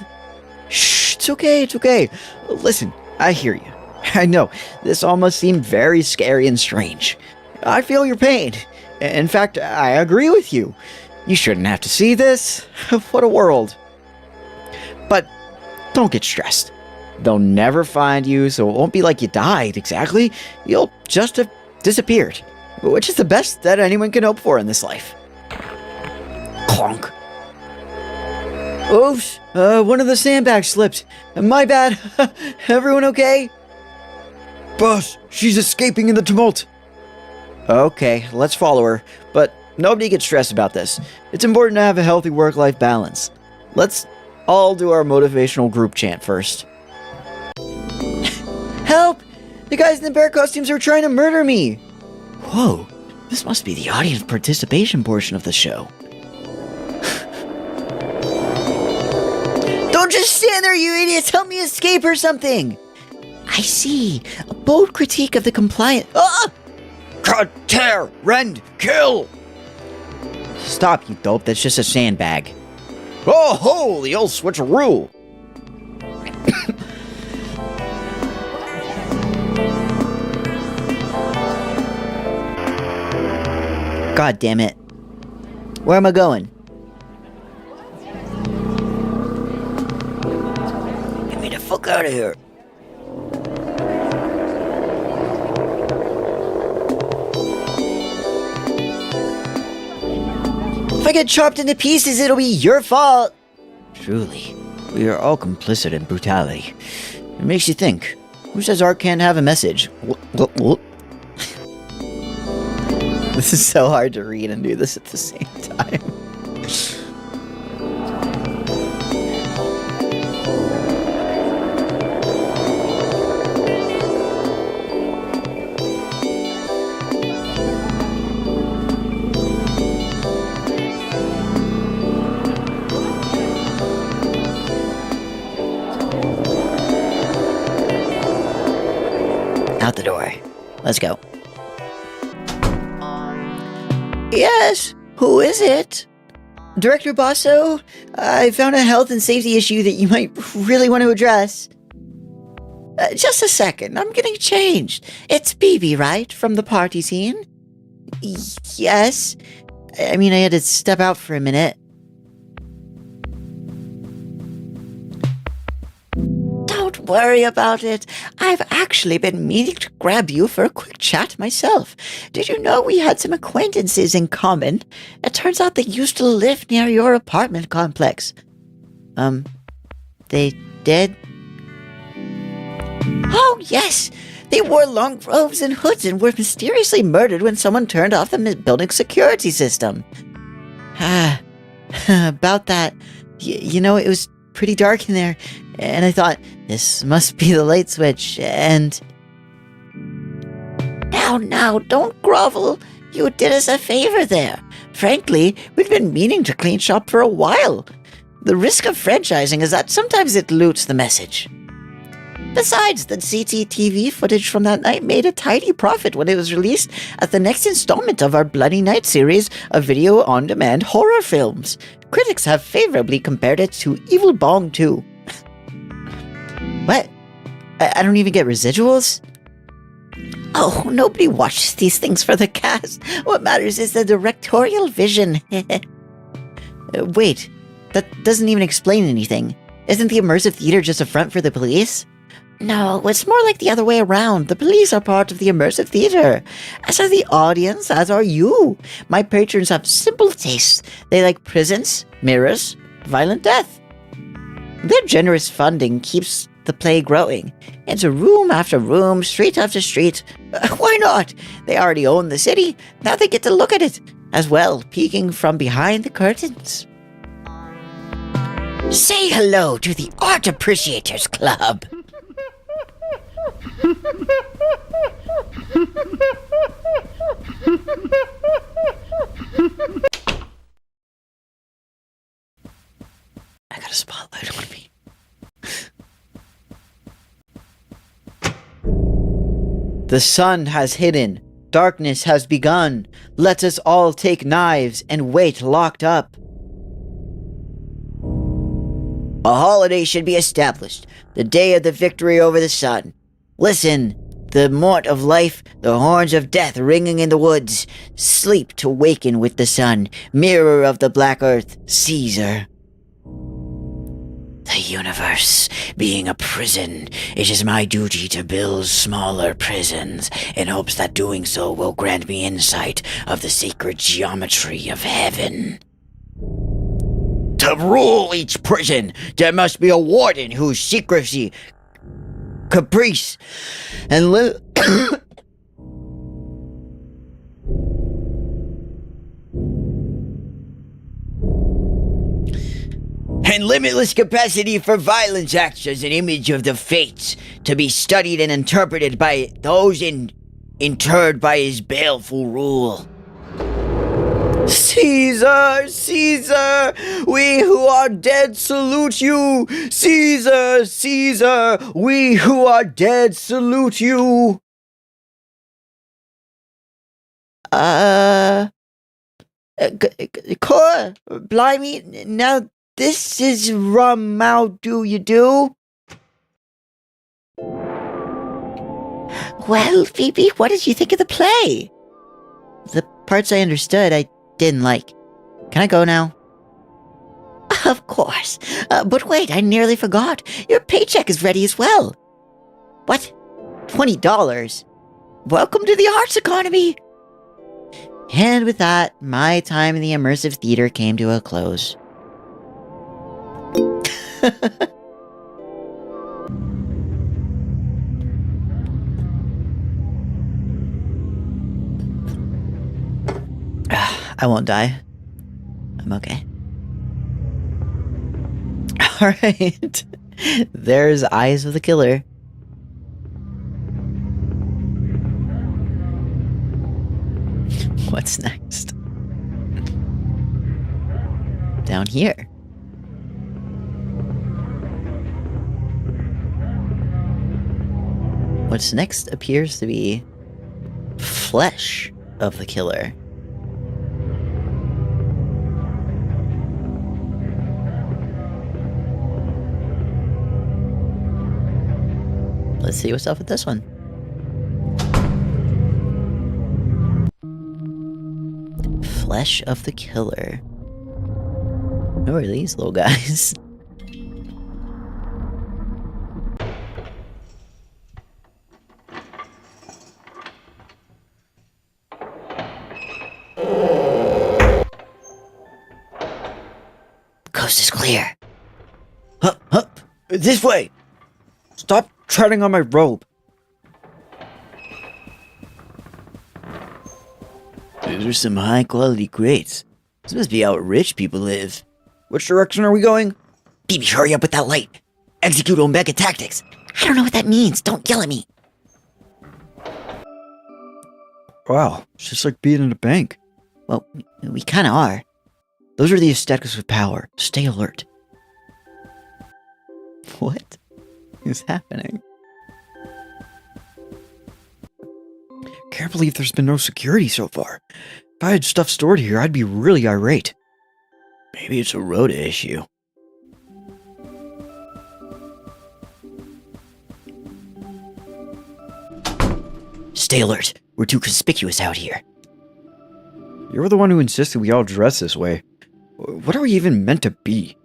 Shh, it's okay. Listen, I hear you. I know, this all must seem very scary and strange. I feel your pain. In fact, I agree with you. You shouldn't have to see this. What a world. But don't get stressed. They'll never find you, so it won't be like you died, exactly. You'll just have disappeared, which is the best that anyone can hope for in this life. Clonk. Oops, one of the sandbags slipped. My bad. Everyone okay? Boss, she's escaping in the tumult. Okay, let's follow her, but nobody gets stressed about this. It's important to have a healthy work-life balance. Let's all do our motivational group chant first. Help! The guys in the bear costumes are trying to murder me! Whoa, This must be the audience participation portion of the show. Don't just stand there, you idiots! Help me escape or something! I see. A bold critique of the compliant. Ah! Cut, tear, rend, kill! Stop, you dope. That's just a sandbag. Oh ho, the old switcheroo. God damn it. Where am I going? Get me the fuck out of here. If I get chopped into pieces, it'll be your fault. Truly, we are all complicit in brutality. It makes you think. Who says art can't have a message? This is so hard to read and do this at the same time. Out the door. Let's go. Yes, who is it? Director Basso, I found a health and safety issue that you might really want to address. Just a second, I'm getting changed. It's BB, right? From the party scene? Yes. I mean, I had to step out for a minute. Don't worry about it. I've actually been meaning to grab you for a quick chat myself. Did you know we had some acquaintances in common? It turns out they used to live near your apartment complex. They did? Oh, yes! They wore long robes and hoods and were mysteriously murdered when someone turned off the building security system. About that, you know, it was pretty dark in there, and I thought, this must be the light switch, and... Now, don't grovel. You did us a favor there. Frankly, we've been meaning to clean shop for a while. The risk of franchising is that sometimes it dilutes the message. Besides, the CCTV footage from that night made a tidy profit when it was released as the next installment of our Bloody Night series of video-on-demand horror films. Critics have favorably compared it to Evil Bong 2. What? I don't even get residuals? Oh, nobody watches these things for the cast. What matters is the directorial vision. Wait, that doesn't even explain anything. Isn't the immersive theater just a front for the police? No, it's more like the other way around. The police are part of the immersive theater, as are the audience, as are you. My patrons have simple tastes. They like prisons, mirrors, violent death. Their generous funding keeps the play growing. It's room after room, street after street. Why not? They already own the city. Now they get to look at it, as well, peeking from behind the curtains. Say hello to the Art Appreciators Club. I got a spotlight on me. The sun has hidden. Darkness has begun. Let us all take knives and wait locked up. A holiday should be established, the day of the victory over the sun. Listen, the mort of life, the horns of death ringing in the woods. Sleep to waken with the sun, mirror of the black earth, Caesar. The universe being a prison, it is my duty to build smaller prisons in hopes that doing so will grant me insight of the sacred geometry of heaven. To rule each prison, there must be a warden whose secrecy, caprice, and limitless capacity for violence acts as an image of the fates, to be studied and interpreted by those interred by his baleful rule. Caesar, Caesar, we who are dead salute you. Caesar, Caesar, we who are dead salute you. Cora, blimey, now this is rum, how do you do? Well, Phoebe, what did you think of the play? The parts I understood, I didn't like. Can I go now? Of course. But wait, I nearly forgot. Your paycheck is ready as well. What? $20? Welcome to the arts economy. And with that, my time in the immersive theater came to a close. I won't die. I'm okay. Alright. There's Eyes of the Killer. What's next? Down here. What's next appears to be Flesh of the Killer. Let's see what's up with this one. Flesh of the Killer. Who are these little guys? Coast is clear. Hup, this way. Stop treading on my robe. These are some high quality crates. This must be how rich people live. Which direction are we going? Phoebe, hurry up with that light. Execute Omega tactics. I don't know what that means. Don't yell at me. Wow, it's just like being in a bank. Well, we kinda are. Those are the aesthetics of power. Stay alert. What is happening? Can't believe there's been no security so far. If I had stuff stored here, I'd be really irate. Maybe it's a Rhoda issue. Stay alert. We're too conspicuous out here. You're the one who insisted we all dress this way. What are we even meant to be?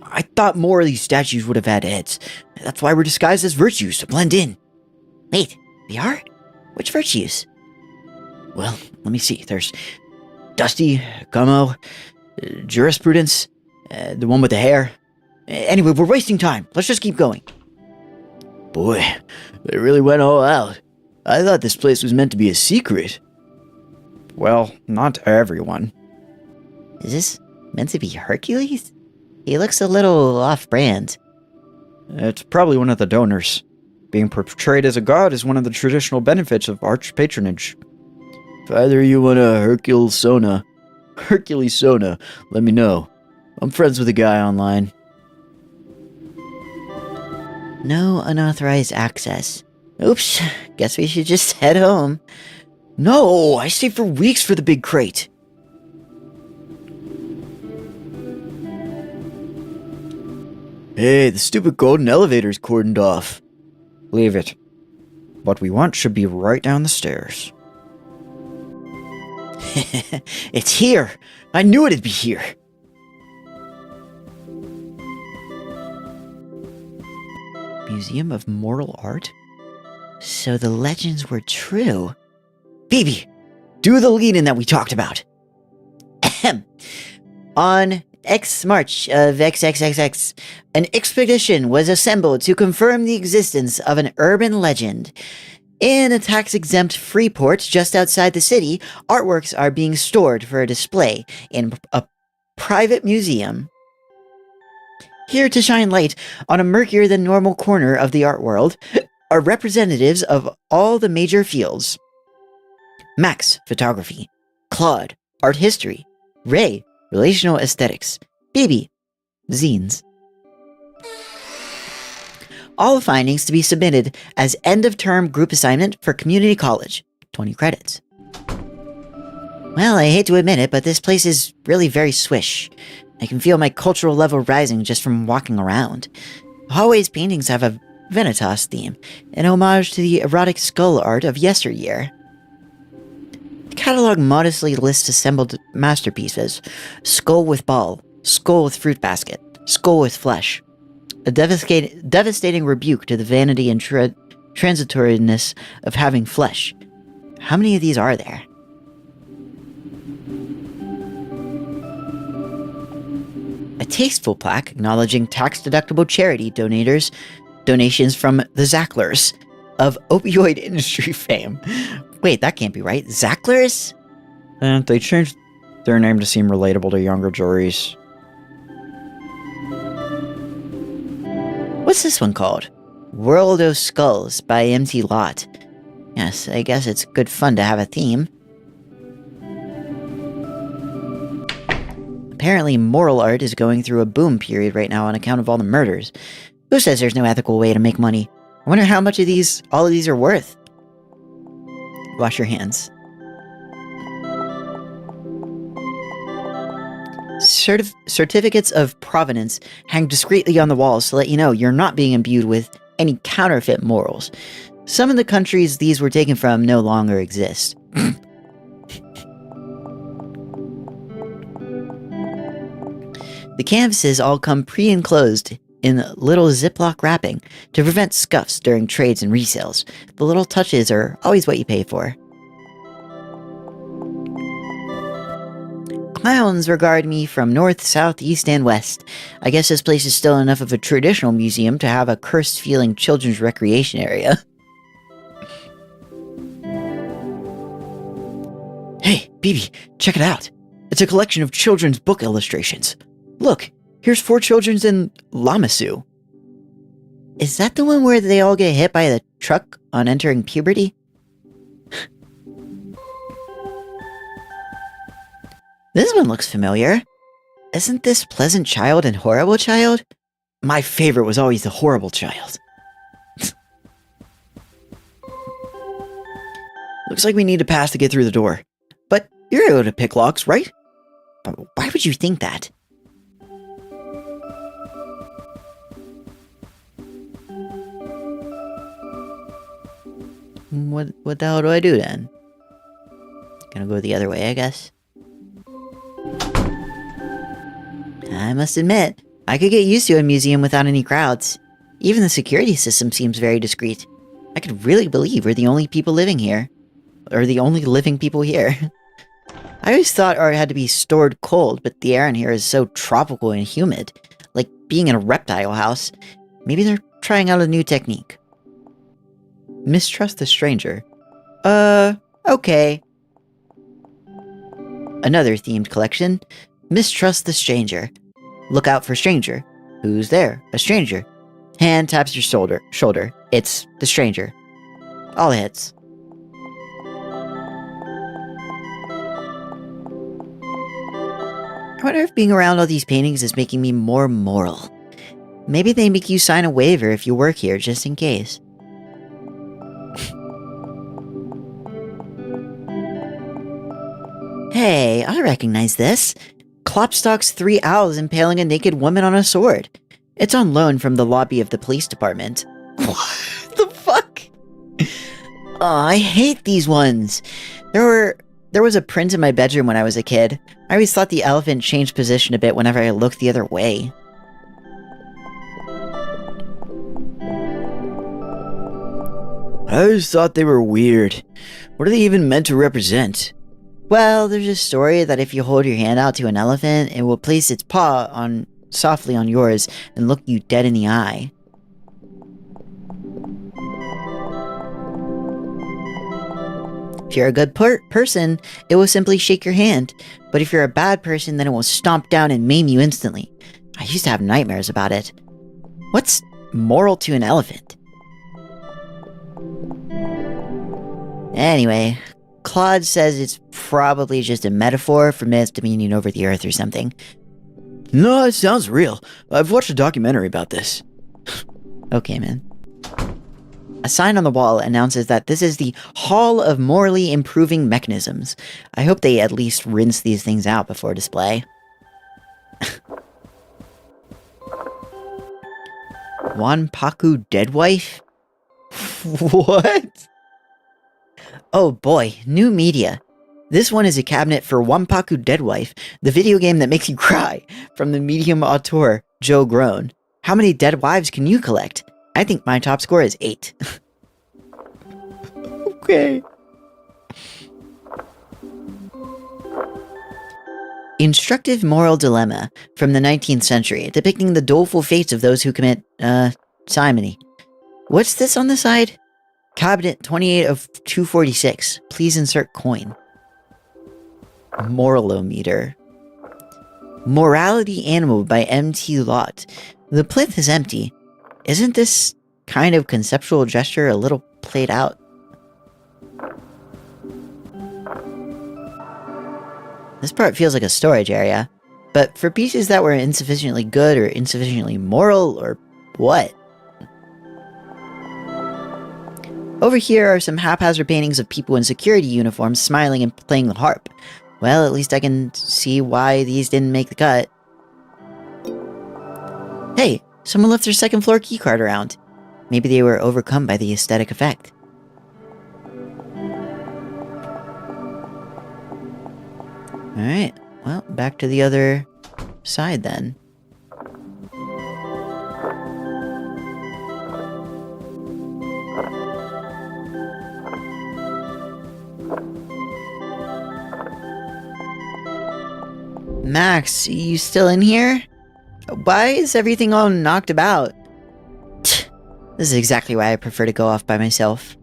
I thought more of these statues would have had heads. That's why we're disguised as virtues, to blend in. Wait, we are? Which virtues? Well, let me see. There's Dusty, Gummo, Jurisprudence, the one with the hair. Anyway, we're wasting time. Let's just keep going. Boy, they really went all out. I thought this place was meant to be a secret. Well, not everyone. Is this meant to be Hercules? He looks a little off-brand. It's probably one of the donors. Being portrayed as a god is one of the traditional benefits of arch patronage. If either of you want a Hercules Sona, let me know. I'm friends with a guy online. No unauthorized access. Oops, guess we should just head home. No, I stayed for weeks for the big crate. Hey, the stupid golden elevator's cordoned off. Leave it. What we want should be right down the stairs. It's here. I knew it'd be here. Museum of Mortal Art? So the legends were true. Phoebe, do the lead-in that we talked about. Ahem. On X March of XXXX, an expedition was assembled to confirm the existence of an urban legend. In a tax-exempt free port just outside the city, artworks are being stored for a display in a private museum. Here to shine light on a murkier-than-normal corner of the art world are representatives of all the major fields. Max, photography. Claude, art history. Ray, relational aesthetics. BB, zines. All findings to be submitted as end-of-term group assignment for community college. 20 credits. Well, I hate to admit it, but this place is really very swish. I can feel my cultural level rising just from walking around. Hallway's paintings have a Vanitas theme, an homage to the erotic skull art of yesteryear. The catalog modestly lists assembled masterpieces: skull with ball, skull with fruit basket, skull with flesh. A devastating rebuke to the vanity and transitoriness of having flesh. How many of these are there? A tasteful plaque acknowledging tax-deductible charity donations from the Zacklers of opioid industry fame. Wait, that can't be right. Zacklers? They changed their name to seem relatable to younger juries. What's this one called? World of Skulls by MT Lot. Yes, I guess it's good fun to have a theme. Apparently, moral art is going through a boom period right now on account of all the murders. Who says there's no ethical way to make money? I wonder how much of all of these are worth. Wash your hands. Certificates of provenance hang discreetly on the walls to let you know you're not being imbued with any counterfeit morals. Some of the countries these were taken from no longer exist. The canvases all come pre-enclosed in little Ziploc wrapping to prevent scuffs during trades and resales. The little touches are always what you pay for. Clowns regard me from north, south, east, and west. I guess this place is still enough of a traditional museum to have a cursed-feeling children's recreation area. Hey, BB, check it out. It's a collection of children's book illustrations. Look, here's 4 children in Lamasu. Is that the one where they all get hit by the truck on entering puberty? This one looks familiar. Isn't this Pleasant Child and Horrible Child? My favorite was always the Horrible Child. Looks like we need a pass to get through the door. But you're able to pick locks, right? But why would you think that? What the hell do I do then? Gonna go the other way, I guess. I must admit, I could get used to a museum without any crowds. Even the security system seems very discreet. I could really believe we're the only people living here. Or the only living people here. I always thought art had to be stored cold, but the air in here is so tropical and humid. Like being in a reptile house. Maybe they're trying out a new technique. Mistrust the stranger. Okay. Another themed collection. Mistrust the stranger. Look out for stranger. Who's there? A stranger. Hand taps your shoulder. It's the stranger. All hits. I wonder if being around all these paintings is making me more moral. Maybe they make you sign a waiver if you work here, just in case. Hey, I recognize this. Klopstock's 3 owls impaling a naked woman on a sword. It's on loan from the lobby of the police department. What the fuck? Oh, I hate these ones. There was a print in my bedroom when I was a kid. I always thought the elephant changed position a bit whenever I looked the other way. I always thought they were weird. What are they even meant to represent? Well, there's a story that if you hold your hand out to an elephant, it will place its paw softly on yours and look you dead in the eye. If you're a good person, it will simply shake your hand. But if you're a bad person, then it will stomp down and maim you instantly. I used to have nightmares about it. What's moral to an elephant? Anyway, Claude says it's probably just a metaphor for myths dominion over the earth or something. No, it sounds real. I've watched a documentary about this. Okay, man. A sign on the wall announces that this is the Hall of Morally Improving Mechanisms. I hope they at least rinse these things out before display. Wanpaku Deadwife? What? Oh boy, new media. This one is a cabinet for Wanpaku Deadwife, the video game that makes you cry, from the medium auteur, Joe Grown. How many dead wives can you collect? I think my top score is 8. Okay. Instructive moral dilemma from the 19th century, depicting the doleful fates of those who commit, simony. What's this on the side? Cabinet 28 of 246. Please insert coin. Moralometer. Morality Animal by M.T. Lott. The plinth is empty. Isn't this kind of conceptual gesture a little played out? This part feels like a storage area, but for pieces that were insufficiently good or insufficiently moral or what? Over here are some haphazard paintings of people in security uniforms smiling and playing the harp. Well, at least I can see why these didn't make the cut. Hey, someone left their second floor keycard around. Maybe they were overcome by the aesthetic effect. Alright, well, back to the other side then. Max, you still in here? Why is everything all knocked about? This is exactly why I prefer to go off by myself.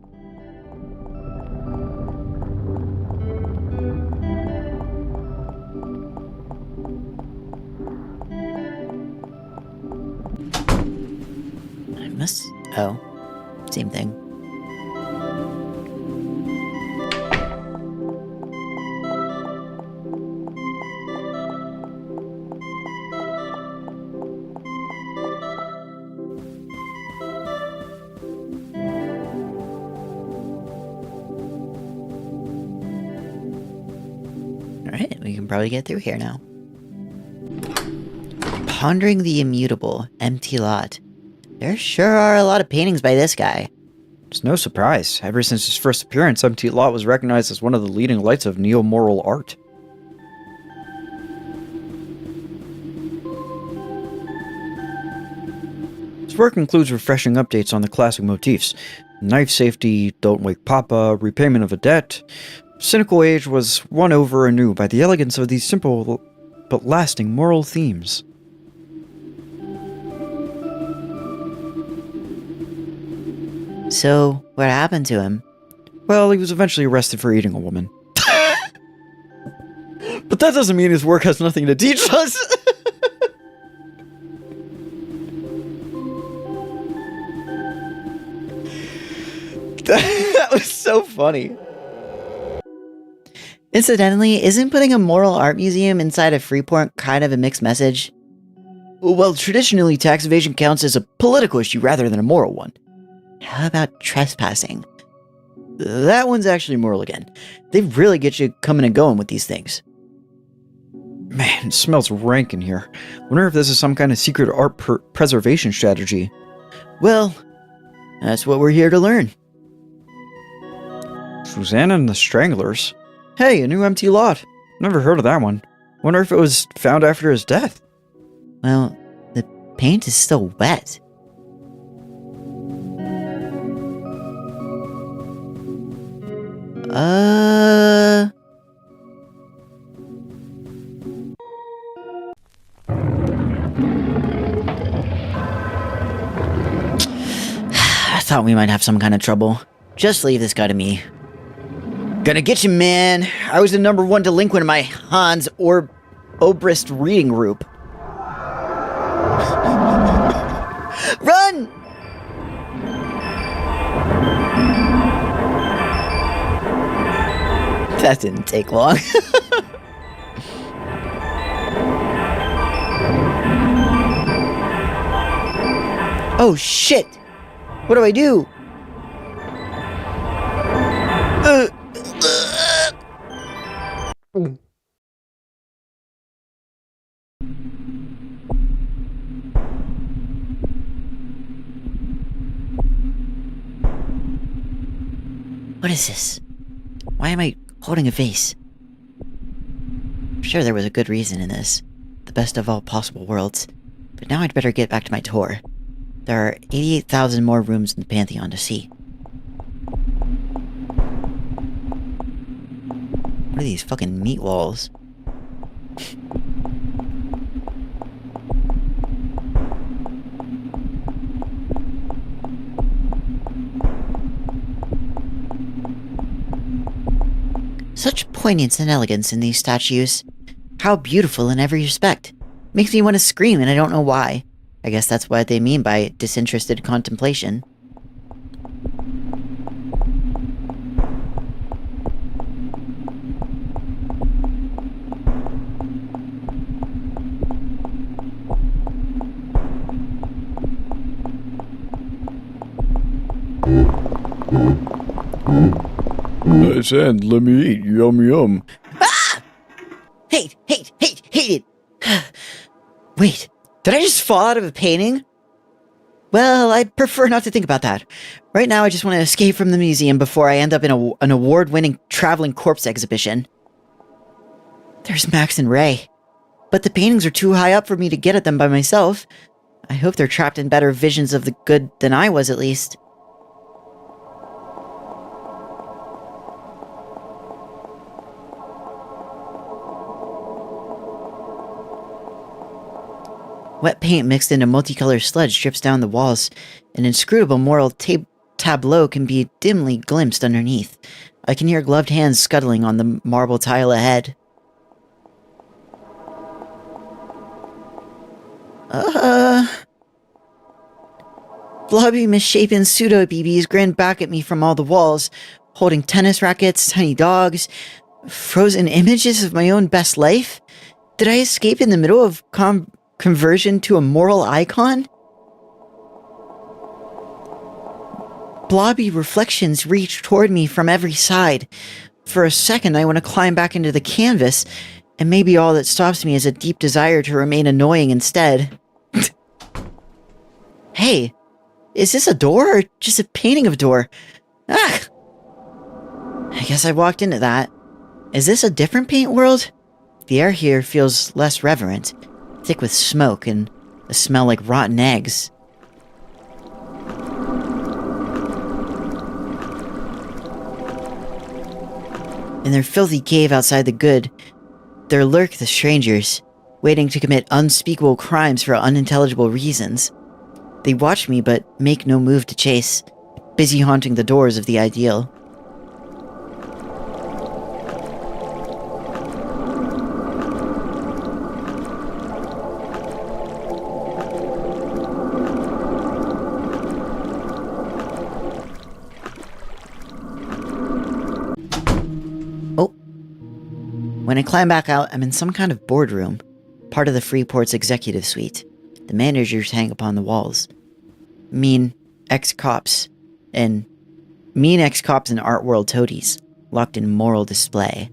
I must... oh. Same thing. Alright, we can probably get through here now. Pondering the Immutable, Empty Lot. There sure are a lot of paintings by this guy. It's no surprise. Ever since his first appearance, M.T. Lott was recognized as one of the leading lights of neo-moral art. His work includes refreshing updates on the classic motifs. Knife safety, don't wake papa, repayment of a debt. Cynical Age was won over anew by the elegance of these simple but lasting moral themes. So, what happened to him? Well, he was eventually arrested for eating a woman. But that doesn't mean his work has nothing to teach us. That was so funny. Incidentally, isn't putting a moral art museum inside of Freeport kind of a mixed message? Well, traditionally, tax evasion counts as a political issue rather than a moral one. How about trespassing? That one's actually moral again. They really get you coming and going with these things. Man, it smells rank in here. Wonder if this is some kind of secret art preservation strategy. Well, that's what we're here to learn. Susanna and the Stranglers. Hey, a new empty lot. Never heard of that one. Wonder if it was found after his death. Well, the paint is still wet. I thought we might have some kind of trouble. Just leave this guy to me. Gonna get you, man. I was the #1 delinquent in my Hans Obrist reading group. Run! That didn't take long. Oh shit! What do I do? What is this? Why am I holding a vase? I'm sure there was a good reason in this. The best of all possible worlds. But now I'd better get back to my tour. There are 88,000 more rooms in the Pantheon to see. What are these fucking meat walls? Such poignance and elegance in these statues. How beautiful in every respect. Makes me want to scream and I don't know why. I guess that's what they mean by disinterested contemplation. Nice hand, let me eat. Yum yum. Hate it! Wait, did I just fall out of a painting? Well, I prefer not to think about that. Right now, I just want to escape from the museum before I end up in an award-winning traveling corpse exhibition. There's Max and Ray. But the paintings are too high up for me to get at them by myself. I hope they're trapped in better visions of the good than I was, at least. Wet paint mixed into multicolored sludge drips down the walls. An inscrutable moral tableau can be dimly glimpsed underneath. I can hear gloved hands scuttling on the marble tile ahead. Blobby, misshapen pseudo-BBs grin back at me from all the walls, holding tennis rackets, tiny dogs, frozen images of my own best life. Did I escape in the middle of conversion to a moral icon? Blobby reflections reach toward me from every side. For a second, I want to climb back into the canvas, and maybe all that stops me is a deep desire to remain annoying instead. Hey, is this a door or just a painting of a door? Ah! I guess I walked into that. Is this a different paint world? The air here feels less reverent, thick with smoke and a smell like rotten eggs. In their filthy cave outside the good, there lurk the strangers, waiting to commit unspeakable crimes for unintelligible reasons. They watch me but make no move to chase, busy haunting the doors of the ideal. When I climb back out, I'm in some kind of boardroom, part of the Freeport's executive suite. The managers hang upon the walls. Mean ex-cops and art world toadies, locked in moral display.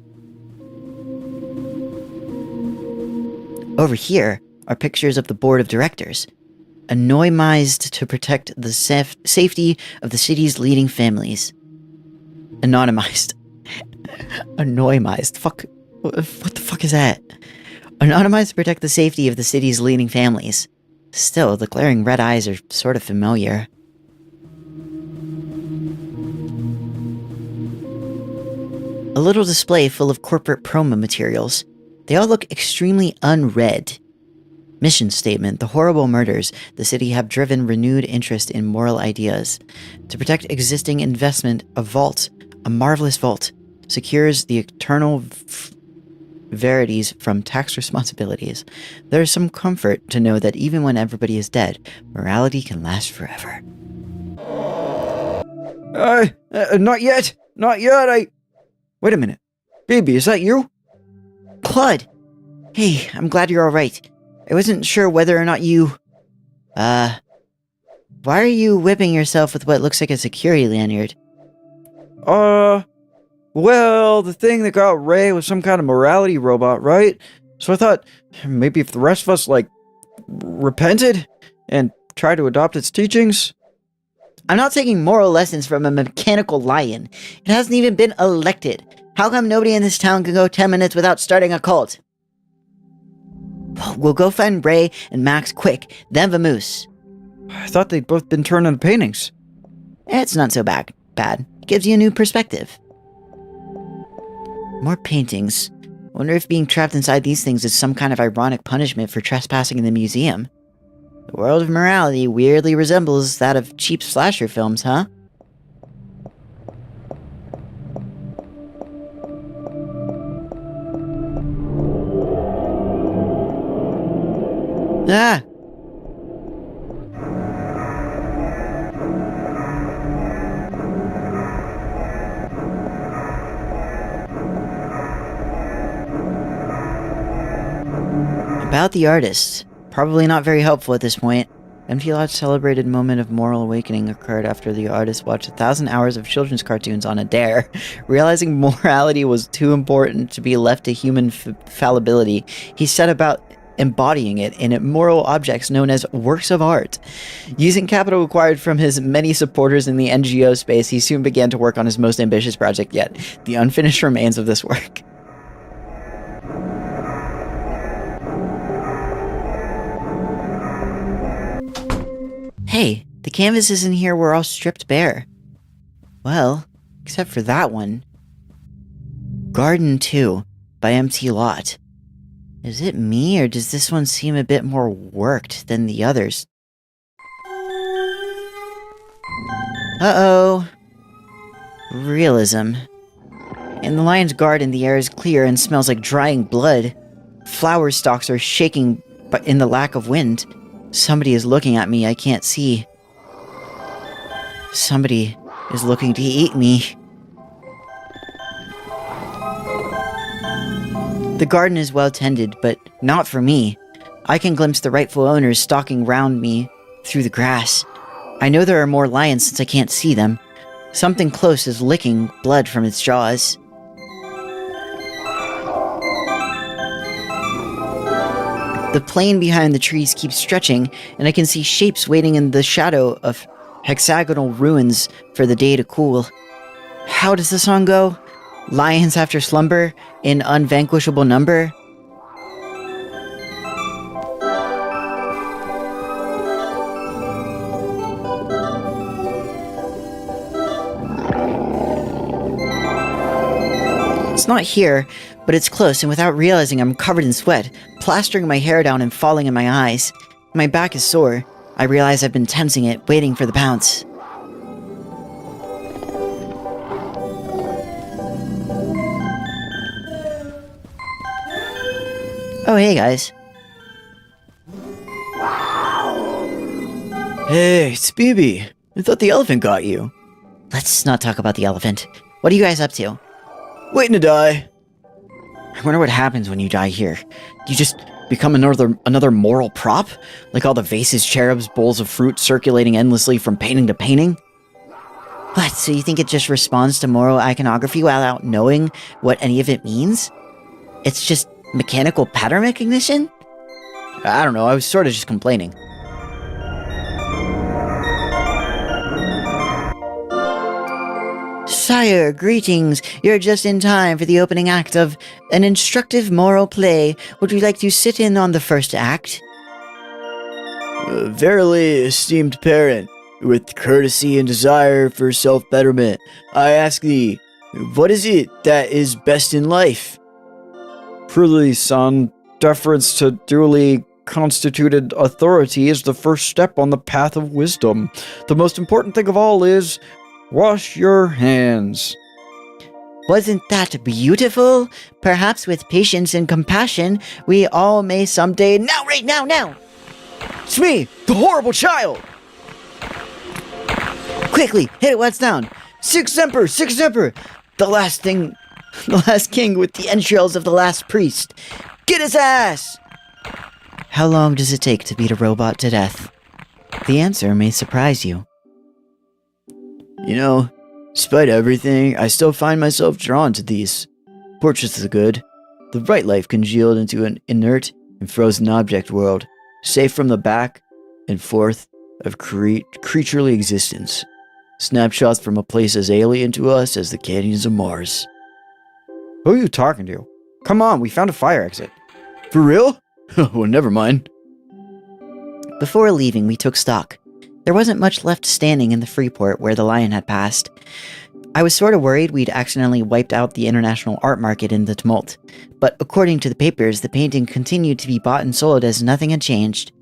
Over here are pictures of the board of directors, anonymized to protect the safety of the city's leading families. Anonymized. Anonymized. Fuck. What the fuck is that? Anonymized to protect the safety of the city's leading families. Still, the glaring red eyes are sort of familiar. A little display full of corporate promo materials. They all look extremely unread. Mission statement: the horrible murders the city have driven renewed interest in moral ideas. To protect existing investment, a marvelous vault, secures the eternal verities from tax responsibilities. There is some comfort to know that even when everybody is dead, morality can last forever. Not yet! Not yet! Wait a minute. Baby, is that you? Claude! Hey, I'm glad you're alright. I wasn't sure whether or not you... Why are you whipping yourself with what looks like a security lanyard? Well, the thing that got Ray was some kind of morality robot, right? So I thought, maybe if the rest of us, repented and tried to adopt its teachings? I'm not taking moral lessons from a mechanical lion. It hasn't even been elected. How come nobody in this town can go 10 minutes without starting a cult? We'll go find Ray and Max quick, then Vamoose. I thought they'd both been turned into paintings. It's not so bad. It gives you a new perspective. More paintings. Wonder if being trapped inside these things is some kind of ironic punishment for trespassing in the museum. The world of morality weirdly resembles that of cheap slasher films, huh? Ah! About the artist. Probably not very helpful at this point. Empty Lot's celebrated moment of moral awakening occurred after the artist watched 1,000 hours of children's cartoons on a dare. Realizing morality was too important to be left to human fallibility, he set about embodying it in immoral objects known as works of art. Using capital acquired from his many supporters in the NGO space, he soon began to work on his most ambitious project yet, the unfinished remains of this work. Hey, the canvases in here were all stripped bare. Well, except for that one. Garden 2 by Empty Lot. Is it me, or does this one seem a bit more worked than the others? Uh-oh. Realism. In the lion's garden, the air is clear and smells like drying blood. Flower stalks are shaking in the lack of wind. Somebody is looking at me I can't see. Somebody is looking to eat me. The garden is well tended, but not for me. I can glimpse the rightful owners stalking round me through the grass. I know there are more lions since I can't see them. Something close is licking blood from its jaws. The plain behind the trees keeps stretching, and I can see shapes waiting in the shadow of hexagonal ruins for the day to cool. How does the song go? Lions after slumber, in unvanquishable number? It's not here, but it's close, and without realizing I'm covered in sweat, plastering my hair down and falling in my eyes. My back is sore. I realize I've been tensing it, waiting for the pounce. Oh, hey guys. Hey, it's BB. I thought the elephant got you. Let's not talk about the elephant. What are you guys up to? Waiting to die. I wonder what happens when you die here. You just become another moral prop? Like all the vases, cherubs, bowls of fruit circulating endlessly from painting to painting? What, so you think it just responds to moral iconography without knowing what any of it means? It's just mechanical pattern recognition? I don't know, I was sort of just complaining. Sire, greetings. You're just in time for the opening act of an instructive moral play. Would you like to sit in on the first act? Verily, esteemed parent, with courtesy and desire for self-betterment, I ask thee, what is it that is best in life? Truly, son, deference to duly constituted authority is the first step on the path of wisdom. The most important thing of all is, wash your hands. Wasn't that beautiful? Perhaps with patience and compassion, we all may someday... Now, right now, now! It's me, the horrible child! Quickly, hit it while it's down. Six Semper! The last thing The last king with the entrails of the last priest. Get his ass! How long does it take to beat a robot to death? The answer may surprise you. You know, despite everything, I still find myself drawn to these. Portraits are good. The right life congealed into an inert and frozen object world, safe from the back and forth of creaturely existence. Snapshots from a place as alien to us as the canyons of Mars. Who are you talking to? Come on, we found a fire exit. For real? Well, never mind. Before leaving, we took stock. There wasn't much left standing in the Freeport where the lion had passed. I was sort of worried we'd accidentally wiped out the international art market in the tumult, but according to the papers, the painting continued to be bought and sold as nothing had changed.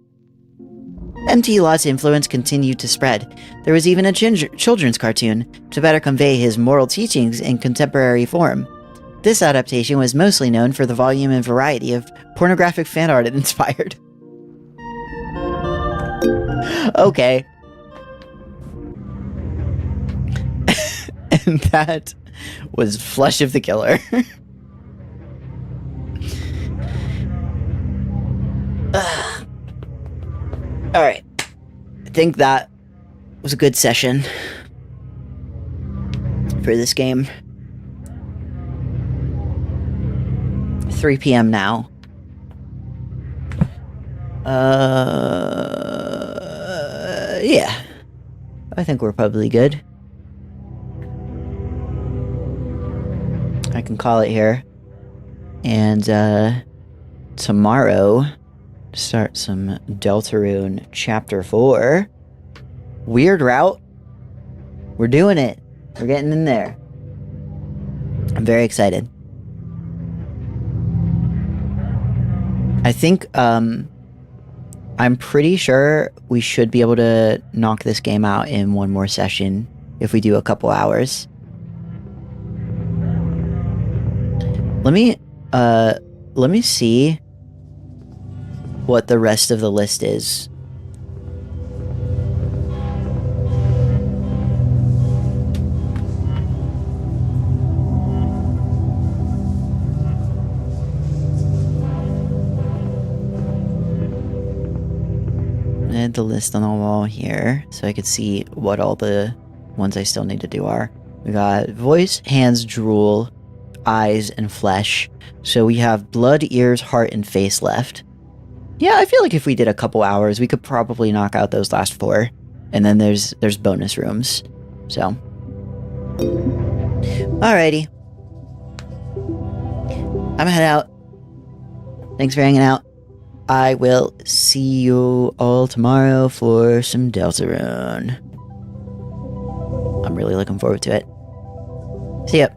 MT Lot's influence continued to spread. There was even a children's cartoon to better convey his moral teachings in contemporary form. This adaptation was mostly known for the volume and variety of pornographic fan art it inspired. Okay. And that was Flesh of the Killer. Alright. I think that was a good session for this game. 3 p.m. now. Yeah. I think we're probably good. I can call it here. And, tomorrow, start some Deltarune Chapter 4. Weird route. We're doing it. We're getting in there. I'm very excited. I think, I'm pretty sure we should be able to knock this game out in one more session if we do a couple hours. Let me see what the rest of the list is. I had the list on the wall here, so I could see what all the ones I still need to do are. We got voice, hands, drool, eyes, and flesh. So we have blood, ears, heart, and face left. Yeah, I feel like if we did a couple hours, we could probably knock out those last 4. And then there's bonus rooms. So. Alrighty. I'm gonna head out. Thanks for hanging out. I will see you all tomorrow for some Deltarune. I'm really looking forward to it. See ya.